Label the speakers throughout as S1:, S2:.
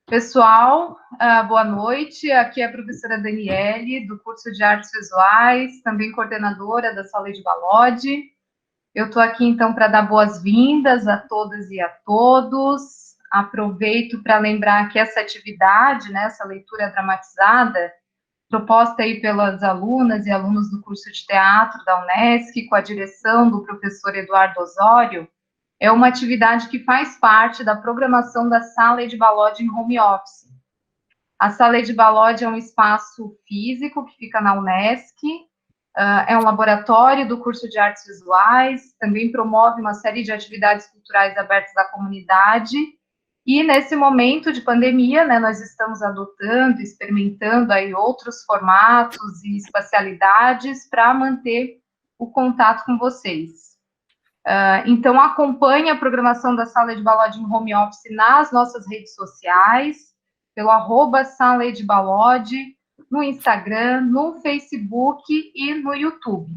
S1: Pessoal, boa noite. Aqui é a professora Daniele, do curso de Artes Visuais, também coordenadora da Sala de Balode. Eu estou aqui, então, para dar boas-vindas a todas e a todos. Aproveito para lembrar que essa atividade, né, essa leitura dramatizada, proposta aí pelas alunas e alunos do curso de teatro da Unesc, com a direção do professor Eduardo Osório, é uma atividade que faz parte da programação da Sala de Balode em home office. A Sala de Balode é um espaço físico que fica na Unesc, é um laboratório do curso de artes visuais, também promove uma série de atividades culturais abertas à comunidade, e nesse momento de pandemia, né, nós estamos adotando, experimentando aí outros formatos e espacialidades para manter o contato com vocês. Então, acompanhe a programação da Sala de Balode em home office nas nossas redes sociais, pelo @Sala de Balode, no Instagram, no Facebook e no YouTube.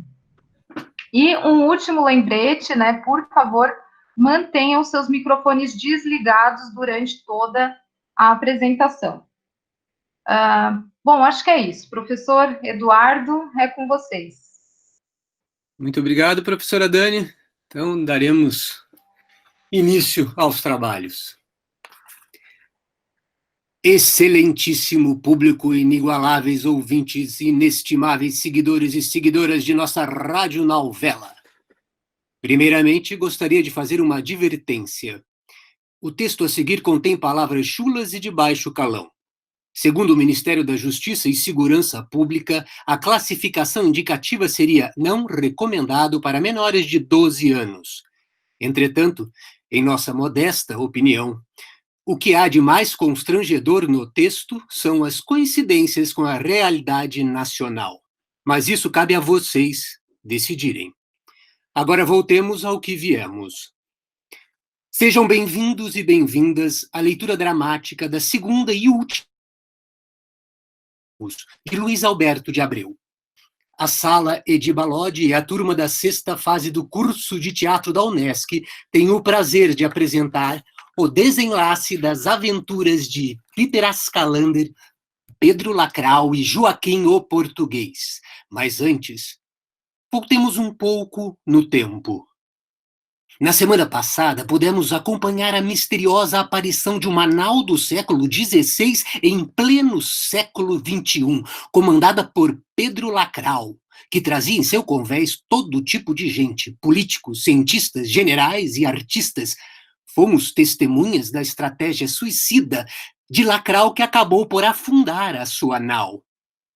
S1: E um último lembrete, né? Por favor, mantenham seus microfones desligados durante toda a apresentação. Bom, acho que é isso. Professor Eduardo, é com vocês.
S2: Muito obrigado, professora Dani. Então, daremos início aos trabalhos. Excelentíssimo público, inigualáveis ouvintes, inestimáveis seguidores e seguidoras de nossa radionovela. Primeiramente, gostaria de fazer uma advertência. O texto a seguir contém palavras chulas e de baixo calão. Segundo o Ministério da Justiça e Segurança Pública, a classificação indicativa seria não recomendado para menores de 12 anos. Entretanto, em nossa modesta opinião, o que há de mais constrangedor no texto são as coincidências com a realidade nacional. Mas isso cabe a vocês decidirem. Agora voltemos ao que viemos. Sejam bem-vindos e bem-vindas à leitura dramática da segunda e última de Luiz Alberto de Abreu. A Sala Edi Balode e a turma da sexta fase do curso de teatro da Unesc têm o prazer de apresentar o desenlace das aventuras de Peter Ascalander, Pedro Lacral e Joaquim o Português. Mas antes, voltemos um pouco no tempo. Na semana passada, pudemos acompanhar a misteriosa aparição de uma nau do século XVI em pleno século XXI, comandada por Pedro Lacral, que trazia em seu convés todo tipo de gente, políticos, cientistas, generais e artistas. Fomos testemunhas da estratégia suicida de Lacral, que acabou por afundar a sua nau.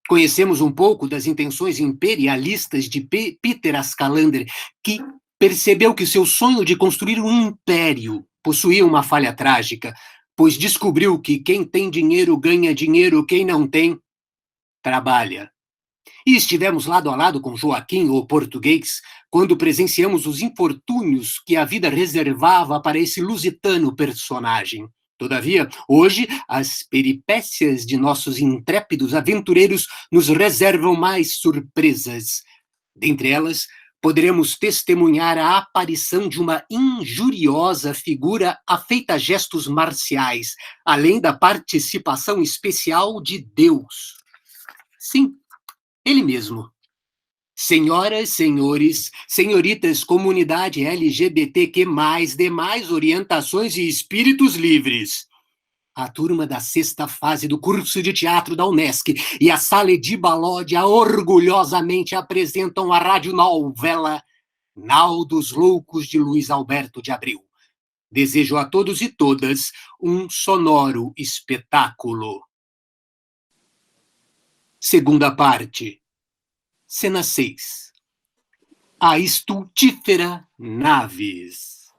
S2: Conhecemos um pouco das intenções imperialistas de Peter Ascalander, que percebeu que seu sonho de construir um império possuía uma falha trágica, pois descobriu que quem tem dinheiro ganha dinheiro, quem não tem, trabalha. E estivemos lado a lado com Joaquim, o Português, quando presenciamos os infortúnios que a vida reservava para esse lusitano personagem. Todavia, hoje, as peripécias de nossos intrépidos aventureiros nos reservam mais surpresas. Dentre elas, poderemos testemunhar a aparição de uma injuriosa figura afeita a gestos marciais, além da participação especial de Deus. Sim, ele mesmo. Senhoras, senhores, senhoritas, comunidade LGBTQ+, demais orientações e espíritos livres. A turma da sexta fase do curso de teatro da Unesc e a Sala de Balode orgulhosamente apresentam a radionovela Nau dos Loucos, de Luiz Alberto de Abreu. Desejo a todos e todas um sonoro espetáculo. Segunda parte. Cena 6. A estultífera Naves.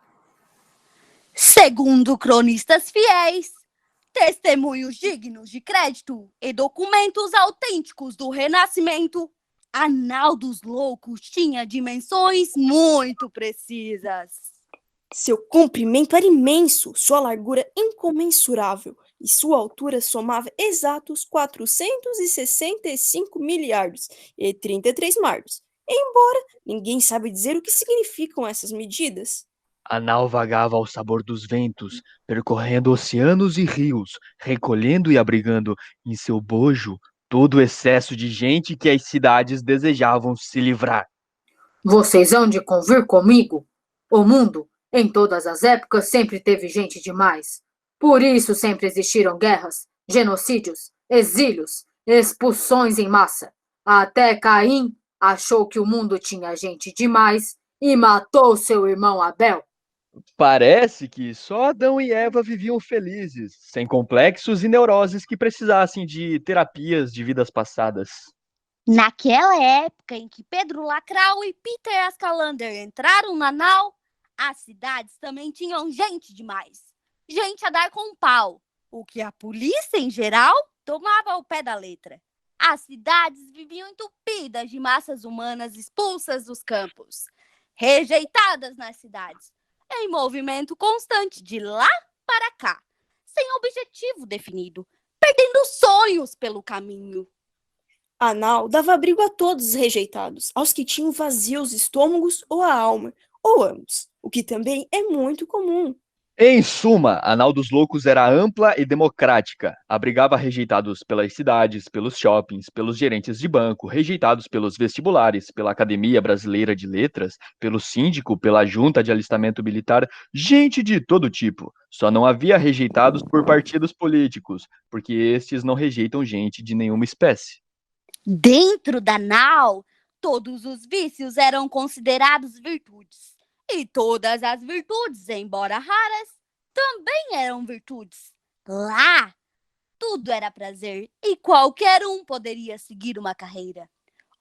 S3: Segundo cronistas fiéis, testemunhos dignos de crédito e documentos autênticos do Renascimento, a nau dos loucos tinha dimensões muito precisas.
S4: Seu comprimento era imenso, sua largura incomensurável e sua altura somava exatos 465 milhardos e 33 mardos. Embora ninguém sabe dizer o que significam essas medidas.
S5: A nau vagava ao sabor dos ventos, percorrendo oceanos e rios, recolhendo e abrigando em seu bojo todo o excesso de gente que as cidades desejavam se livrar.
S6: Vocês hão de convir comigo? O mundo, em todas as épocas, sempre teve gente demais. Por isso sempre existiram guerras, genocídios, exílios, expulsões em massa. Até Caim achou que o mundo tinha gente demais e matou seu irmão Abel.
S5: Parece que só Adão e Eva viviam felizes, sem complexos e neuroses que precisassem de terapias de vidas passadas.
S3: Naquela época em que Pedro Lacrau e Peter Ascalander entraram na nau, as cidades também tinham gente demais. Gente a dar com pau, o que a polícia, em geral, tomava ao pé da letra. As cidades viviam entupidas de massas humanas expulsas dos campos, rejeitadas nas cidades, em movimento constante de lá para cá, sem objetivo definido, perdendo sonhos pelo caminho.
S4: A nau dava abrigo a todos os rejeitados, aos que tinham vazios estômagos ou a alma, ou ambos, o que também é muito comum.
S5: Em suma, a nau dos loucos era ampla e democrática. Abrigava rejeitados pelas cidades, pelos shoppings, pelos gerentes de banco, rejeitados pelos vestibulares, pela Academia Brasileira de Letras, pelo síndico, pela junta de alistamento militar, gente de todo tipo. Só não havia rejeitados por partidos políticos, porque estes não rejeitam gente de nenhuma espécie.
S3: Dentro da nau, todos os vícios eram considerados virtudes. E todas as virtudes, embora raras, também eram virtudes. Lá, tudo era prazer e qualquer um poderia seguir uma carreira.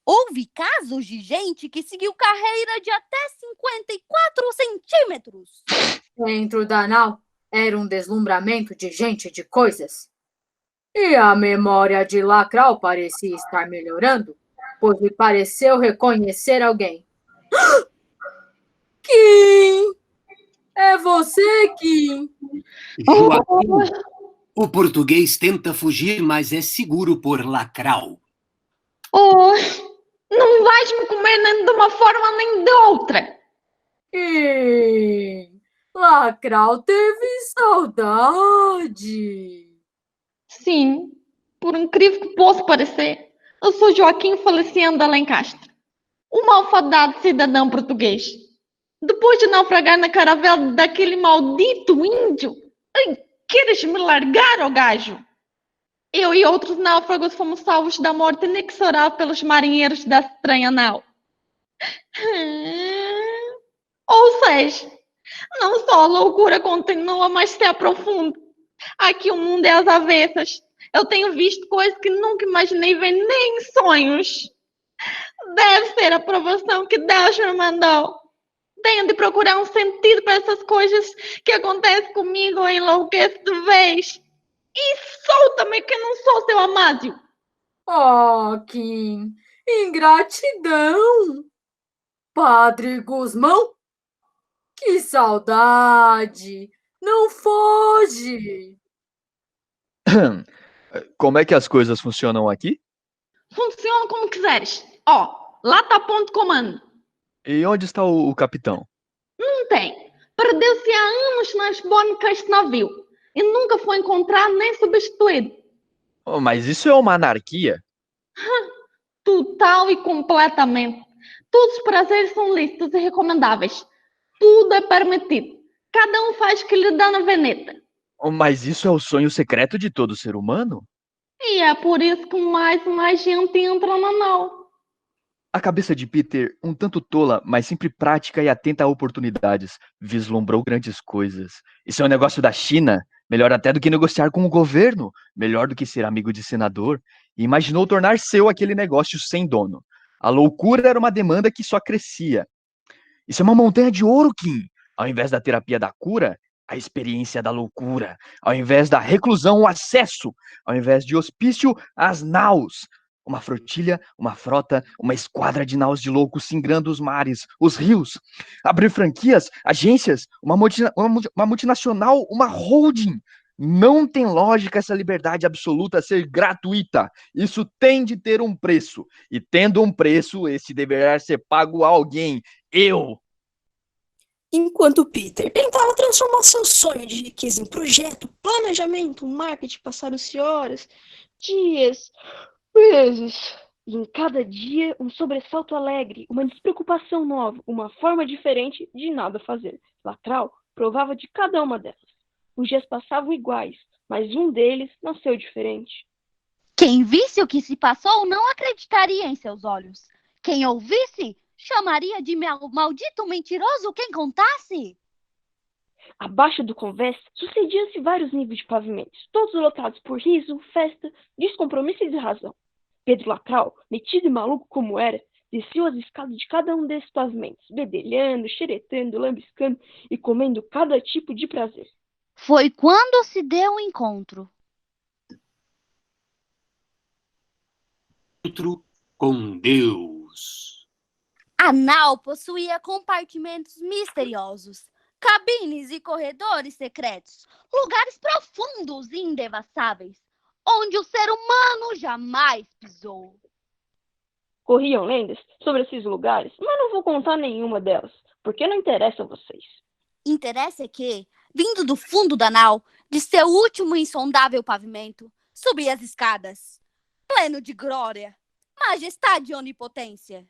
S3: Houve casos de gente que seguiu carreira de até 54 centímetros.
S6: Dentro da nau era um deslumbramento de gente e de coisas. E a memória de Lacrau parecia estar melhorando, pois lhe pareceu reconhecer alguém. Kim! É você, Kim!
S2: Joaquim, o português tenta fugir, mas é seguro por Lacrau.
S7: Oh, não vais me comer nem de uma forma nem de outra.
S6: Kim! Lacrau teve saudade.
S7: Sim, por incrível que possa parecer, eu sou Joaquim Faleciano de Alencastre, um malfadado cidadão português. Depois de naufragar na caravela daquele maldito índio, ai, queres me largar, ó gajo? Eu e outros náufragos fomos salvos da morte inexorável pelos marinheiros da estranha nau. Ou seja, não só a loucura continua, mas se aprofunda. Aqui o mundo é às avessas. Eu tenho visto coisas que nunca imaginei ver nem em sonhos. Deve ser a provação que Deus me mandou. Tenho de procurar um sentido para essas coisas que acontecem comigo, eu enlouqueço de vez. E solta-me que eu não sou seu Amásio.
S6: Oh, Kim! Ingratidão! Padre Gusmão? Que saudade! Não foge!
S5: Como é que as coisas funcionam aqui?
S7: Funciona como quiseres. Ó, lá está ponto de comando.
S5: E onde está o capitão?
S7: Não tem. Perdeu-se há anos nas bônicas deste navio e nunca foi encontrado nem substituído.
S5: Oh, mas isso é uma anarquia?
S7: Total e completamente. Todos os prazeres são lícitos e recomendáveis. Tudo é permitido. Cada um faz o que lhe dá na veneta.
S5: Oh, mas isso é o sonho secreto de todo ser humano?
S7: E é por isso que mais e mais gente entra na nau.
S5: A cabeça de Peter, um tanto tola, mas sempre prática e atenta a oportunidades, vislumbrou grandes coisas. Isso é um negócio da China, melhor até do que negociar com o governo, melhor do que ser amigo de senador, e imaginou tornar seu aquele negócio sem dono. A loucura era uma demanda que só crescia. Isso é uma montanha de ouro, Kim. Ao invés da terapia da cura, a experiência da loucura. Ao invés da reclusão, o acesso. Ao invés de hospício, as naus. Uma flotilha, uma frota, uma esquadra de naus de loucos singrando os mares, os rios. Abrir franquias, agências, uma multinacional, uma holding. Não tem lógica essa liberdade absoluta ser gratuita. Isso tem de ter um preço. E tendo um preço, esse deverá ser pago a alguém. Eu.
S4: Enquanto Peter tentava transformar seu sonho de riqueza em projeto, planejamento, marketing, passaram-se horas, dias, meses. E em cada dia, um sobressalto alegre, uma despreocupação nova, uma forma diferente de nada fazer. Lacral provava de cada uma delas. Os dias passavam iguais, mas um deles nasceu diferente.
S3: Quem visse o que se passou não acreditaria em seus olhos. Quem ouvisse chamaria de maldito mentiroso quem contasse.
S4: Abaixo do convés, sucediam-se vários níveis de pavimentos, todos lotados por riso, festa, descompromisso e desrazão. Pedro Lacral, metido e maluco como era, desceu as escadas de cada um desses pavimentos, bedelhando, xeretando, lambiscando e comendo cada tipo de prazer.
S3: Foi quando se deu o encontro.
S2: Encontro com Deus.
S3: A nau possuía compartimentos misteriosos, cabines e corredores secretos, lugares profundos e indevassáveis, onde o ser humano jamais pisou.
S4: Corriam lendas sobre esses lugares, mas não vou contar nenhuma delas, porque não interessa a vocês.
S3: Interessa que, vindo do fundo da nau, de seu último insondável pavimento, subia as escadas, pleno de glória, majestade e onipotência.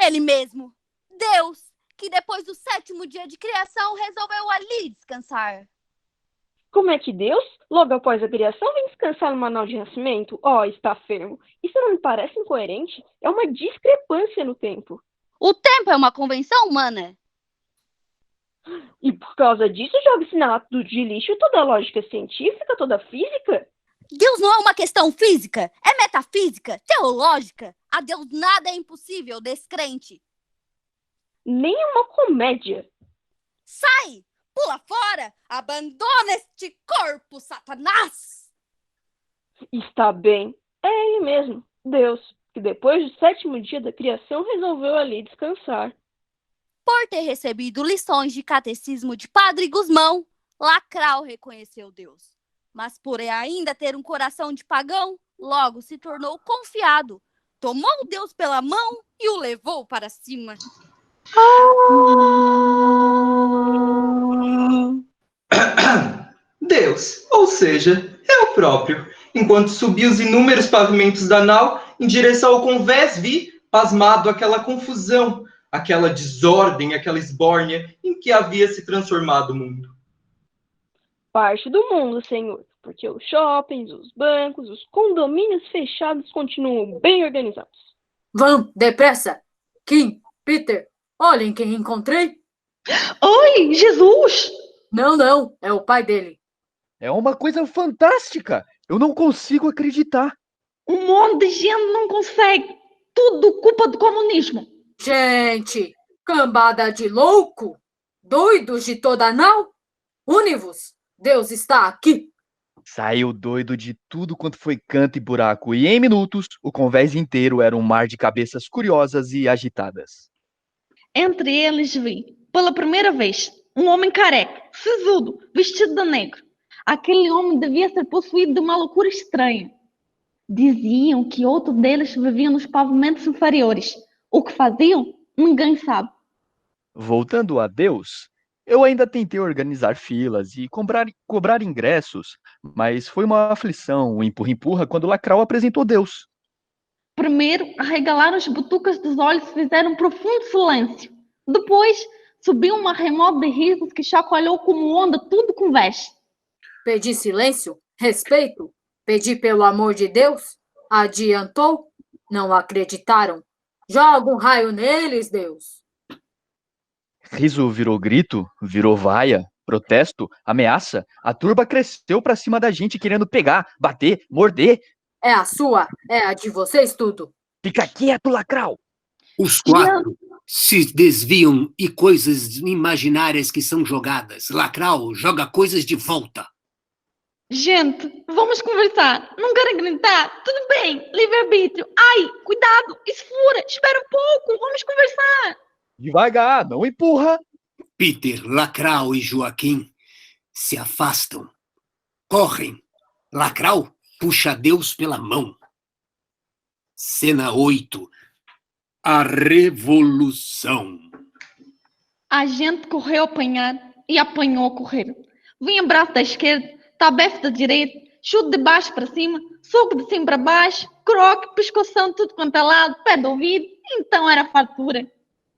S3: Ele mesmo, Deus, que depois do 7º dia de criação resolveu ali descansar.
S4: Como é que Deus, logo após a criação, vem descansar numa nau de nascimento? Está fermo. Isso não me parece incoerente. É uma discrepância no tempo.
S3: O tempo é uma convenção humana.
S4: E por causa disso, joga-se na lata de lixo toda a lógica científica, toda a física?
S3: Deus não é uma questão física, é metafísica, teológica. A Deus nada é impossível, descrente.
S4: Nem uma comédia.
S3: Sai! Pula fora! Abandona este corpo, Satanás!
S4: Está bem. É ele mesmo, Deus, que depois do 7º dia da criação resolveu ali descansar.
S3: Por ter recebido lições de catecismo de Padre Gusmão, Lacral reconheceu Deus. Mas por ainda ter um coração de pagão, logo se tornou confiado. Tomou Deus pela mão e o levou para cima.
S8: Deus, ou seja, eu próprio, enquanto subi os inúmeros pavimentos da nau, em direção ao convés, vi, pasmado, aquela confusão, aquela desordem, aquela esbórnia em que havia se transformado o mundo.
S4: Parte do mundo, senhor, porque os shoppings, os bancos, os condomínios fechados continuam bem organizados.
S6: Vão, depressa! Kim, Peter, olhem quem encontrei.
S7: Oi, Jesus!
S6: Não, é o pai dele.
S5: É uma coisa fantástica! Eu não consigo acreditar.
S7: Um monte de gente não consegue. Tudo culpa do comunismo.
S6: Gente, cambada de louco! Doidos de toda a nau? Une-vos! Deus está aqui!
S5: Saiu doido de tudo quanto foi canto e buraco, e em minutos o convés inteiro era um mar de cabeças curiosas e agitadas.
S7: Entre eles vi, pela primeira vez, um homem careca, sisudo, vestido de negro. Aquele homem devia ser possuído de uma loucura estranha. Diziam que outro deles vivia nos pavimentos inferiores. O que faziam, ninguém sabe.
S5: Voltando a Deus, eu ainda tentei organizar filas e cobrar ingressos, mas foi uma aflição, um empurra-empurra, quando Lacral apresentou Deus.
S7: Primeiro, arregalaram as butucas dos olhos e fizeram um profundo silêncio. Depois, subiu uma remoda de risos que chacoalhou como onda tudo com veste.
S6: Pedi silêncio? Respeito? Pedi pelo amor de Deus? Adiantou? Não acreditaram? Joga um raio neles, Deus!
S5: Riso virou grito, virou vaia, protesto, ameaça. A turba cresceu pra cima da gente querendo pegar, bater, morder.
S6: É a sua, é a de vocês tudo.
S5: Fica quieto, Lacral!
S2: Os 4 se desviam e coisas imaginárias que são jogadas. Lacral joga coisas de volta.
S7: Gente, vamos conversar. Não querem gritar? Tudo bem, livre-arbítrio. Ai, cuidado, isso fura. Espera um pouco, vamos conversar.
S5: Devagar, não empurra!
S2: Peter, Lacral e Joaquim se afastam. Correm. Lacral puxa Deus pela mão. Cena 8. A Revolução.
S7: A gente correu a apanhar e apanhou a correr. Vinha braço da esquerda, tabefe da direita, chute de baixo para cima, soco de cima para baixo, croque, pescoção, tudo quanto é lado, pé do ouvido. Então era fartura.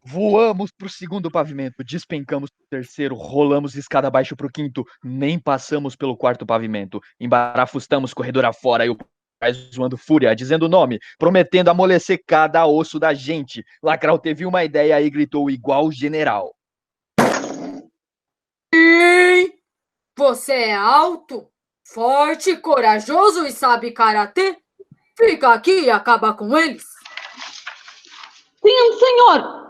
S5: Voamos pro segundo pavimento, despencamos pro terceiro, rolamos escada abaixo pro quinto, nem passamos pelo quarto pavimento. Embarafustamos corredor afora e o pai zoando fúria, dizendo o nome, prometendo amolecer cada osso da gente. Lacral teve uma ideia e gritou igual o general.
S6: Você é alto, forte, corajoso e sabe karatê? Fica aqui e acaba com eles.
S7: Sim, senhor.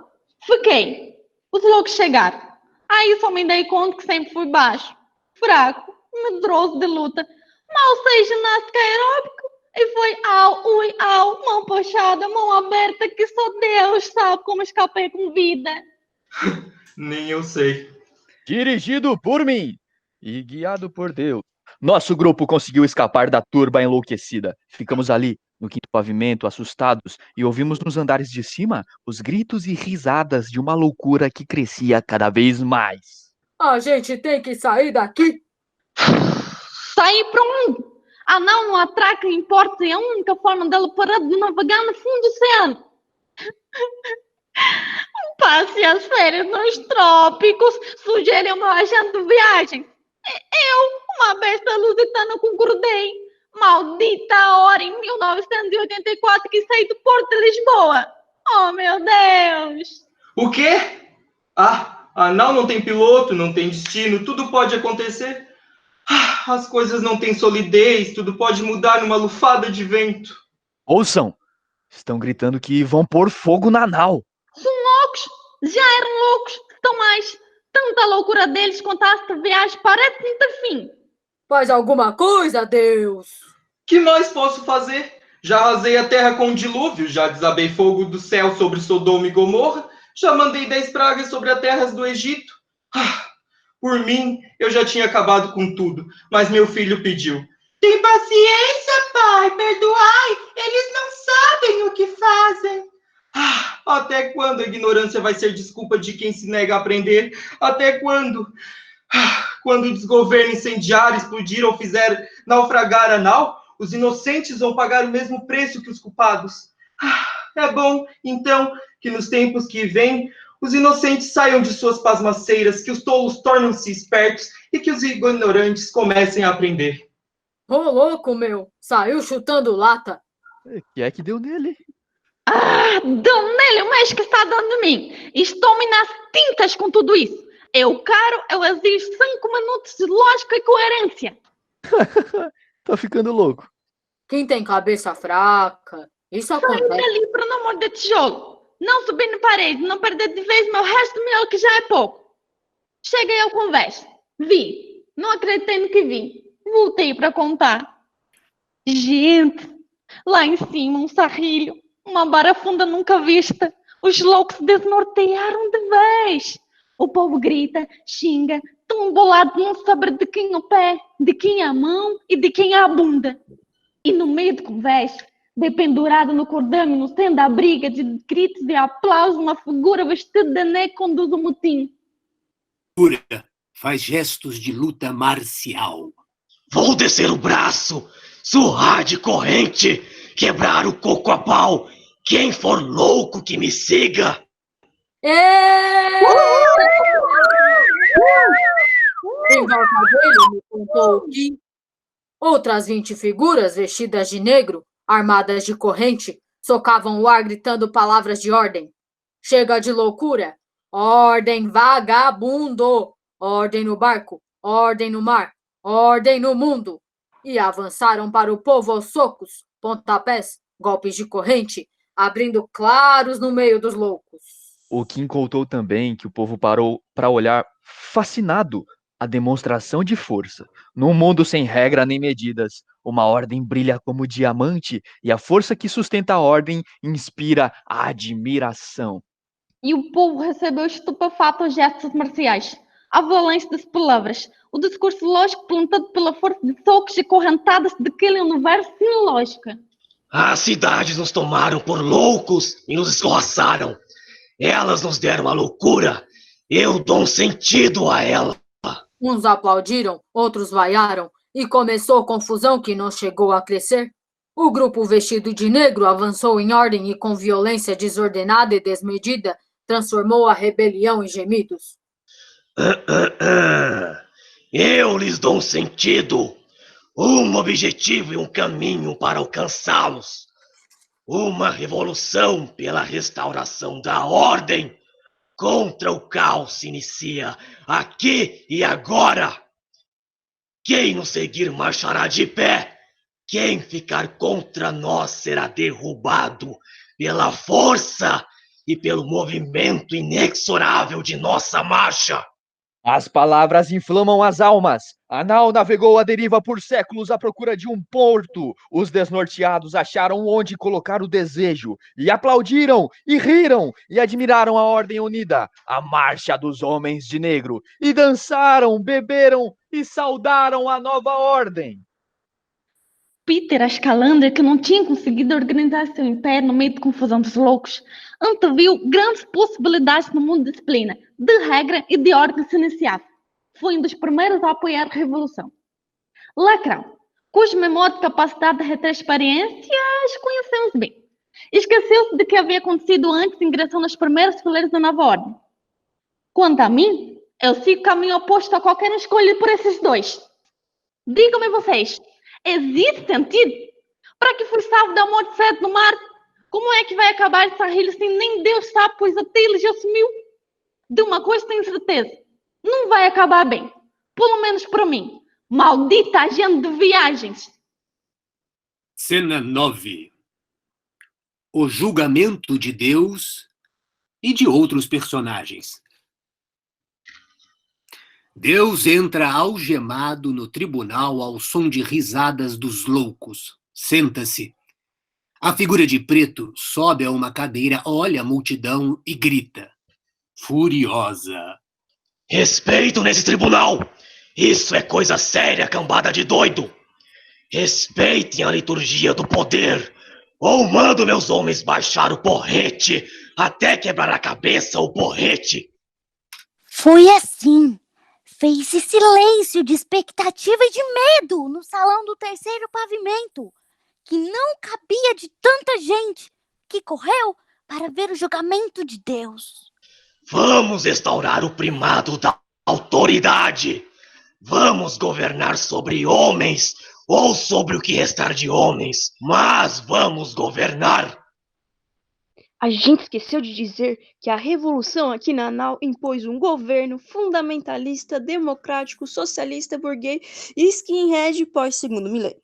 S7: Fiquei. Os loucos chegaram. Aí só me dei conta que sempre fui baixo, fraco, medroso de luta. Mal sei ginástica aeróbica e foi au, ui, au, mão puxada, mão aberta, que só Deus sabe como escapei com vida.
S8: Nem eu sei.
S5: Dirigido por mim e guiado por Deus. Nosso grupo conseguiu escapar da turba enlouquecida. Ficamos ali, no quinto pavimento, assustados, e ouvimos nos andares de cima os gritos e risadas de uma loucura que crescia cada vez mais.
S6: A gente tem que sair daqui.
S7: Sair para onde? A nau não atraca e importa, é a única forma dela parar de navegar no fundo do oceano. Passe as férias nos trópicos, sugere o meu agente de viagem. Eu, uma besta lusitana, concordei. Maldita a hora em 1984 que saí do Porto de Lisboa. Oh, meu Deus!
S8: O quê? Ah, a nau não tem piloto, não tem destino, tudo pode acontecer. Ah, as coisas não têm solidez, tudo pode mudar numa lufada de vento.
S5: Ouçam! Estão gritando que vão pôr fogo na nau.
S7: São loucos! Já eram loucos! Estão mais! Tanta loucura deles quanto a esta viagem parece não ter fim.
S6: Faz alguma coisa, Deus!
S8: Que mais posso fazer? Já arrasei a terra com um dilúvio, já desabei fogo do céu sobre Sodoma e Gomorra, já mandei 10 pragas sobre as terras do Egito. Ah, por mim, eu já tinha acabado com tudo, mas meu filho pediu. Tem paciência, pai, perdoai, eles não sabem o que fazem. Ah, até quando a ignorância vai ser desculpa de quem se nega a aprender? Até quando? Ah, quando o desgoverno incendiário explodir ou fizer naufragar a nau, os inocentes vão pagar o mesmo preço que os culpados. Ah, é bom, então, que nos tempos que vêm, os inocentes saiam de suas pasmaceiras, que os tolos tornem-se espertos e que os ignorantes comecem a aprender.
S6: Ô, louco, meu! Saiu chutando lata.
S5: O que é que deu nele?
S7: Ah, dão nele o mês que está dando de mim. Estou-me nas tintas com tudo isso. Eu exijo 5 minutos de lógica e coerência.
S5: Tá ficando louco.
S6: Quem tem cabeça fraca, isso
S7: Saio
S6: acontece.
S7: dali para não morder tijolo. Não subir na parede, não perder de vez meu resto de milho, que já é pouco. Cheguei ao convés. Vi. Não acreditei no que vi. Voltei para contar. Gente, lá em cima um sarrilho, uma barafunda nunca vista. Os loucos se desnortearam de vez. O povo grita, xinga, tão bolado, não sabe de quem é o pé, de quem é a mão e de quem é a bunda. E no meio do convés, dependurado no cordame, no centro da briga, de gritos e aplausos, uma figura vestida de negro conduz o motim.
S2: Pura faz gestos de luta marcial.
S9: Vou descer o braço, surrar de corrente, quebrar o coco a pau. Quem for louco que me siga.
S6: Em volta dele me contou que outras 20 figuras vestidas de negro, armadas de corrente, socavam o ar gritando palavras de ordem. Chega de loucura! Ordem, vagabundo! Ordem no barco, ordem no mar, ordem no mundo! E avançaram para o povo aos socos, pontapés, golpes de corrente, abrindo claros no meio dos loucos.
S5: O Kim contou também que o povo parou para olhar fascinado a demonstração de força. Num mundo sem regra nem medidas, uma ordem brilha como diamante e a força que sustenta a ordem inspira a admiração.
S7: E o povo recebeu estupefato os gestos marciais, a violência das palavras, o discurso lógico plantado pela força de socos e correntadas daquele universo sem lógica.
S9: As cidades nos tomaram por loucos e nos escorraçaram. Elas nos deram a loucura Eu dou um sentido a ela.
S6: Uns aplaudiram, outros vaiaram, e começou confusão que não chegou a crescer. O grupo vestido de negro avançou em ordem e, com violência desordenada e desmedida, transformou a rebelião em gemidos.
S9: Eu lhes dou um sentido, um objetivo e um caminho para alcançá-los. Uma revolução pela restauração da ordem contra o caos se inicia aqui e agora. Quem nos seguir marchará de pé. Quem ficar contra nós será derrubado pela força e pelo movimento inexorável de nossa marcha.
S5: As palavras inflamam as almas. A nau navegou à deriva por séculos à procura de um porto. Os desnorteados acharam onde colocar o desejo, e aplaudiram, e riram, e admiraram a ordem unida, a marcha dos homens de negro, e dançaram, beberam e saudaram a nova ordem.
S7: Peter, a Escalander, que não tinha conseguido organizar seu império no meio de confusão dos loucos, anteviu grandes possibilidades no mundo de disciplina, de regra e de ordem se iniciasse. Foi um dos primeiros a apoiar a revolução. Lacrão, cuja memória e capacidade de reter experiências conhecemos bem, esqueceu-se de que havia acontecido antes de ingressar nas primeiras fileiras da nova ordem. Quanto a mim, eu sigo o caminho oposto a qualquer um escolhido por esses dois. Digam-me vocês, existe sentido? Para que fui salvo da morte cedo no mar? Como é que vai acabar essa rilha sem nem Deus sabe, pois até ele já sumiu? De uma coisa tenho certeza, não vai acabar bem. Pelo menos para mim. Maldita agenda de viagens.
S2: Cena 9. O julgamento de Deus e de outros personagens. Deus entra algemado no tribunal ao som de risadas dos loucos. Senta-se. A figura de preto sobe a uma cadeira, olha a multidão e grita, furiosa.
S9: Respeito nesse tribunal! Isso é coisa séria, cambada de doido! Respeitem a liturgia do poder, ou mando meus homens baixar o porrete até quebrar a cabeça o porrete.
S3: Foi assim. Fez-se silêncio de expectativa e de medo no salão do terceiro pavimento, que não cabia de tanta gente que correu para ver o julgamento de Deus.
S9: Vamos restaurar o primado da autoridade. Vamos governar sobre homens ou sobre o que restar de homens, mas vamos governar.
S4: A gente esqueceu de dizer que a revolução aqui na Nau impôs um governo fundamentalista, democrático, socialista, burguês e skinhead pós-segundo milênio.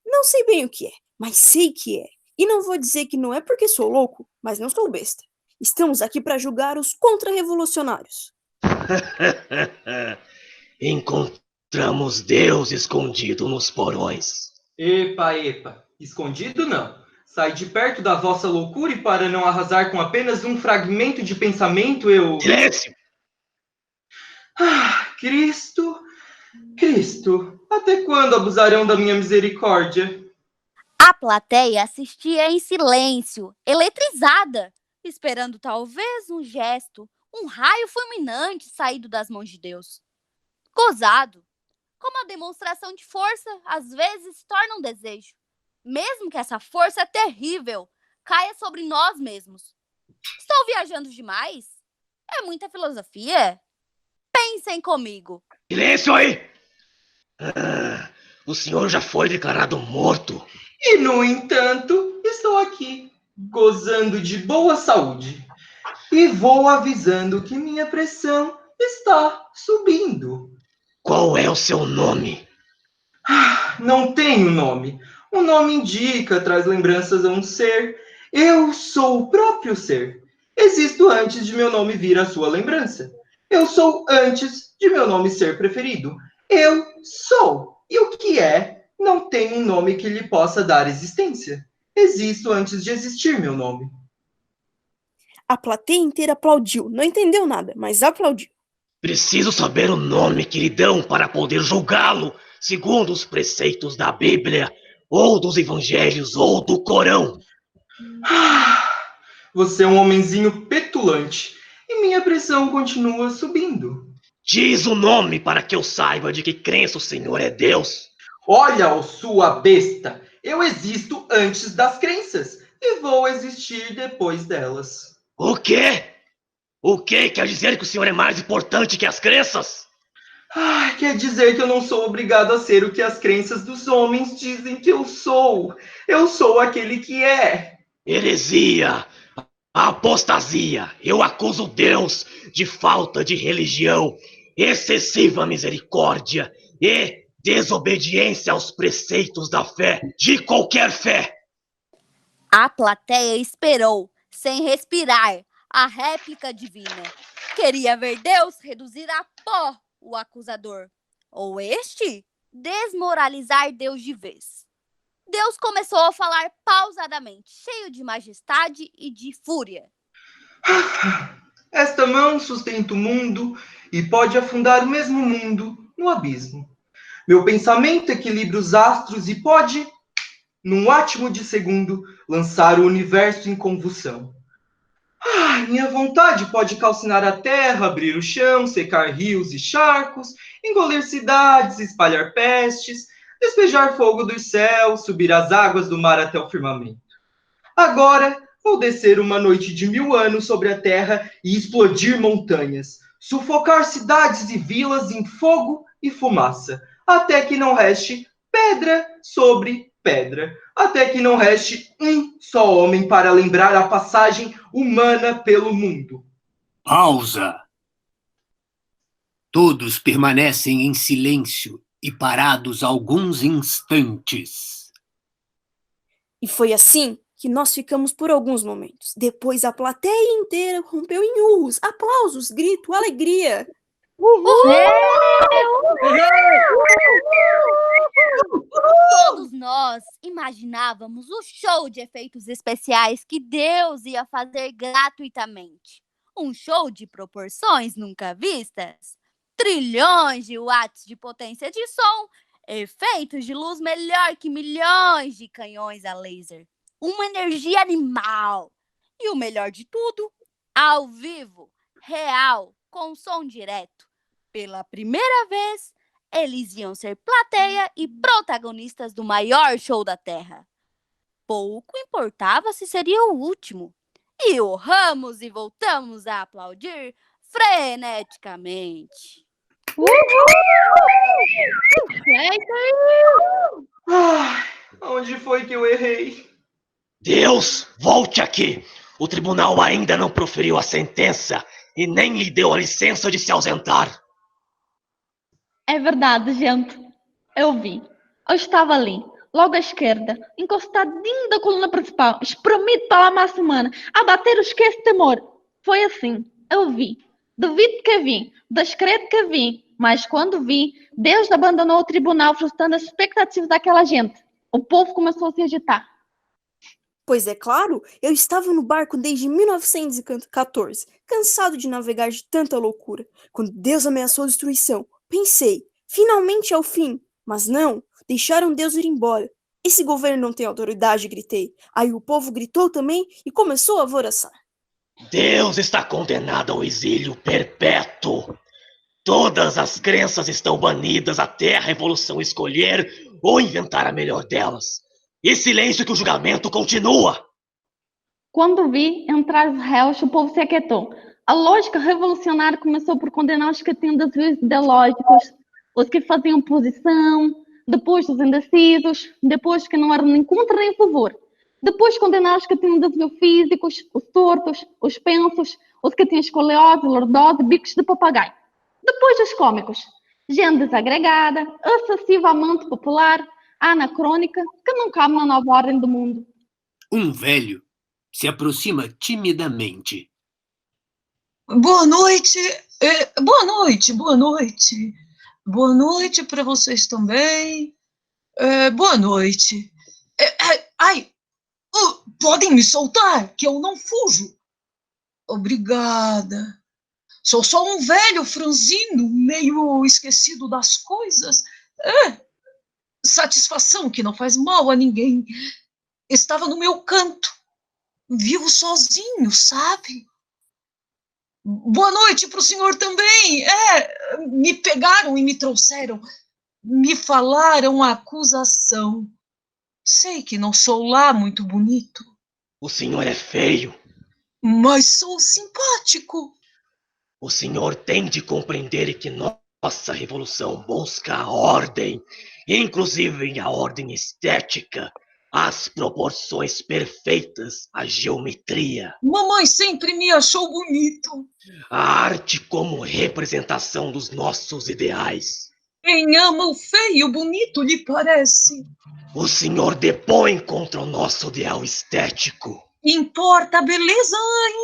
S4: Não sei bem o que é, mas sei que é. E não vou dizer que não é porque sou louco, mas não sou besta. Estamos aqui para julgar os contra-revolucionários.
S9: Encontramos Deus escondido nos porões.
S8: Epa, escondido não. Sai de perto da vossa loucura e para não arrasar com apenas um fragmento de pensamento, eu...
S9: Silêncio!
S8: Cristo, até quando abusarão da minha misericórdia?
S3: A plateia assistia em silêncio, eletrizada, esperando talvez um gesto, um raio fulminante saído das mãos de Deus. Gozado, como a demonstração de força às vezes se torna um desejo, mesmo que essa força terrível caia sobre nós mesmos. Estou viajando demais? É muita filosofia? Pensem comigo.
S9: Silêncio aí! O senhor já foi declarado morto.
S8: E, no entanto, estou aqui, gozando de boa saúde. E vou avisando que minha pressão está subindo.
S9: Qual é o seu nome?
S8: Não tenho nome. O nome indica, traz lembranças a um ser. Eu sou o próprio ser. Existo antes de meu nome vir a sua lembrança. Eu sou antes de meu nome ser preferido. Eu sou. E o que é? Não tem um nome que lhe possa dar existência. Existo antes de existir meu nome.
S4: A plateia inteira aplaudiu. Não entendeu nada, mas aplaudiu.
S9: Preciso saber o nome que lhe dão para poder julgá-lo, segundo os preceitos da Bíblia, ou dos Evangelhos, ou do Corão.
S8: Você é um homenzinho petulante. e minha pressão continua subindo.
S9: Diz o nome para que eu saiba de que crença o Senhor é Deus.
S8: Olha, ó sua besta, eu existo antes das crenças e vou existir depois delas.
S9: O quê? O quê? Quer dizer que o Senhor é mais importante que as crenças?
S8: Quer dizer que eu não sou obrigado a ser o que as crenças dos homens dizem que eu sou. Eu sou aquele que é.
S9: Heresia! Apostasia! Eu acuso Deus de falta de religião, excessiva misericórdia e desobediência aos preceitos da fé, de qualquer fé.
S3: A plateia esperou, sem respirar, a réplica divina. Queria ver Deus reduzir a pó o acusador, ou este desmoralizar Deus de vez. Deus começou a falar pausadamente, cheio de majestade e de fúria.
S8: Esta mão sustenta o mundo e pode afundar o mesmo mundo no abismo. Meu pensamento equilibra os astros e pode, num átimo de segundo, lançar o universo em convulsão. Minha vontade pode calcinar a terra, abrir o chão, secar rios e charcos, engolir cidades, espalhar pestes, despejar fogo dos céus, subir as águas do mar até o firmamento. Agora vou descer uma noite de 1000 anos sobre a terra e explodir montanhas, sufocar cidades e vilas em fogo e fumaça, até que não reste pedra sobre pedra, até que não reste um só homem para lembrar a passagem humana pelo mundo.
S2: Pausa! Todos permanecem em silêncio e parados alguns instantes.
S4: E foi assim que nós ficamos por alguns momentos. Depois a plateia inteira rompeu em urros, aplausos, grito, alegria.
S3: Todos nós imaginávamos o show de efeitos especiais que Deus ia fazer gratuitamente. Um show de proporções nunca vistas. Trilhões de watts de potência de som, efeitos de luz melhor que milhões de canhões a laser. Uma energia animal. E o melhor de tudo, ao vivo, real, com som direto. Pela primeira vez, eles iam ser plateia e protagonistas do maior show da Terra. Pouco importava se seria o último. E urramos e voltamos a aplaudir freneticamente.
S8: Onde foi que eu errei?
S9: Deus, volte aqui! O tribunal ainda não proferiu a sentença e nem lhe deu a licença de se ausentar.
S7: É verdade, gente. Eu vi. Eu estava ali, logo à esquerda, encostadinho da coluna principal, espremido pela massa humana, a bater o esquece temor. Foi assim. Eu vi. Duvido que vi. Descredo que vi. Mas quando vi, Deus abandonou o tribunal frustrando as expectativas daquela gente. O povo começou a se agitar.
S4: Pois é claro, eu estava no barco desde 1914, cansado de navegar de tanta loucura. Quando Deus ameaçou destruição, pensei, finalmente é o fim. Mas não, deixaram Deus ir embora. Esse governo não tem autoridade, gritei. Aí o povo gritou também e começou a alvoroçar.
S9: Deus está condenado ao exílio perpétuo. Todas as crenças estão banidas até a revolução escolher ou inventar a melhor delas. E silêncio que o julgamento continua.
S7: Quando vi entrar os réus, o povo se aquietou. A lógica revolucionária começou por condenar os que tinham desvios ideológicos, os que faziam oposição, depois os indecisos, depois os que não eram nem contra nem a favor. Depois condenar os que tinham desvios físicos, os tortos, os pensos, os que tinham escoliose, lordose, bicos de papagaio. Depois os cômicos, gente desagregada, excessivamente popular, anacrônica, que não cabe na nova ordem do mundo.
S2: Um velho se aproxima timidamente.
S10: Boa noite, boa noite, boa noite. Boa noite para vocês também. Boa noite. Podem me soltar, que eu não fujo. Obrigada. Sou só um velho franzino, meio esquecido das coisas. Satisfação que não faz mal a ninguém. Estava no meu canto. Vivo sozinho, sabe? Boa noite para o senhor também. Me pegaram e me trouxeram. Me falaram a acusação. Sei que não sou lá muito bonito.
S9: O senhor é feio.
S10: Mas sou simpático.
S9: O senhor tem de compreender que nossa revolução busca a ordem, inclusive a ordem estética, as proporções perfeitas, a geometria.
S10: Mamãe sempre me achou bonito.
S9: A arte como representação dos nossos ideais.
S10: Quem ama o feio bonito lhe parece.
S9: O senhor depõe contra o nosso ideal estético.
S10: Importa a beleza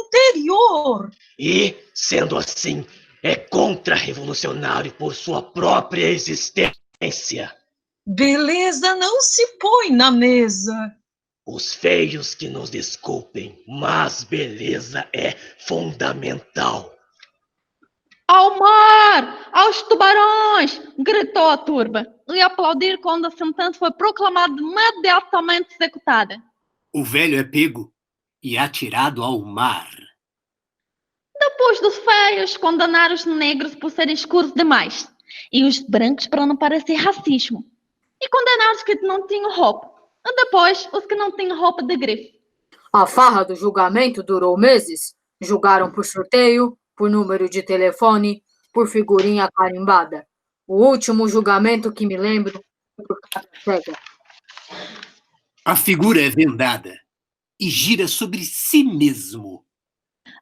S10: interior.
S9: E, sendo assim, é contra-revolucionário por sua própria existência.
S10: Beleza não se põe na mesa.
S9: Os feios que nos desculpem, mas beleza é fundamental.
S7: Ao mar! Aos tubarões! Gritou a turba e aplaudir quando a sentença foi proclamada imediatamente executada.
S2: O velho é pego e atirado ao mar.
S7: Depois dos feios, condenaram os negros por serem escuros demais e os brancos para não parecer racismo. E condenaram os que não tinham roupa. E depois, os que não tinham roupa de grife.
S6: A farra do julgamento durou meses. Julgaram por sorteio, por número de telefone, por figurinha carimbada. O último julgamento que me lembro foi por carta cega.
S2: A figura é vendada e gira sobre si mesmo.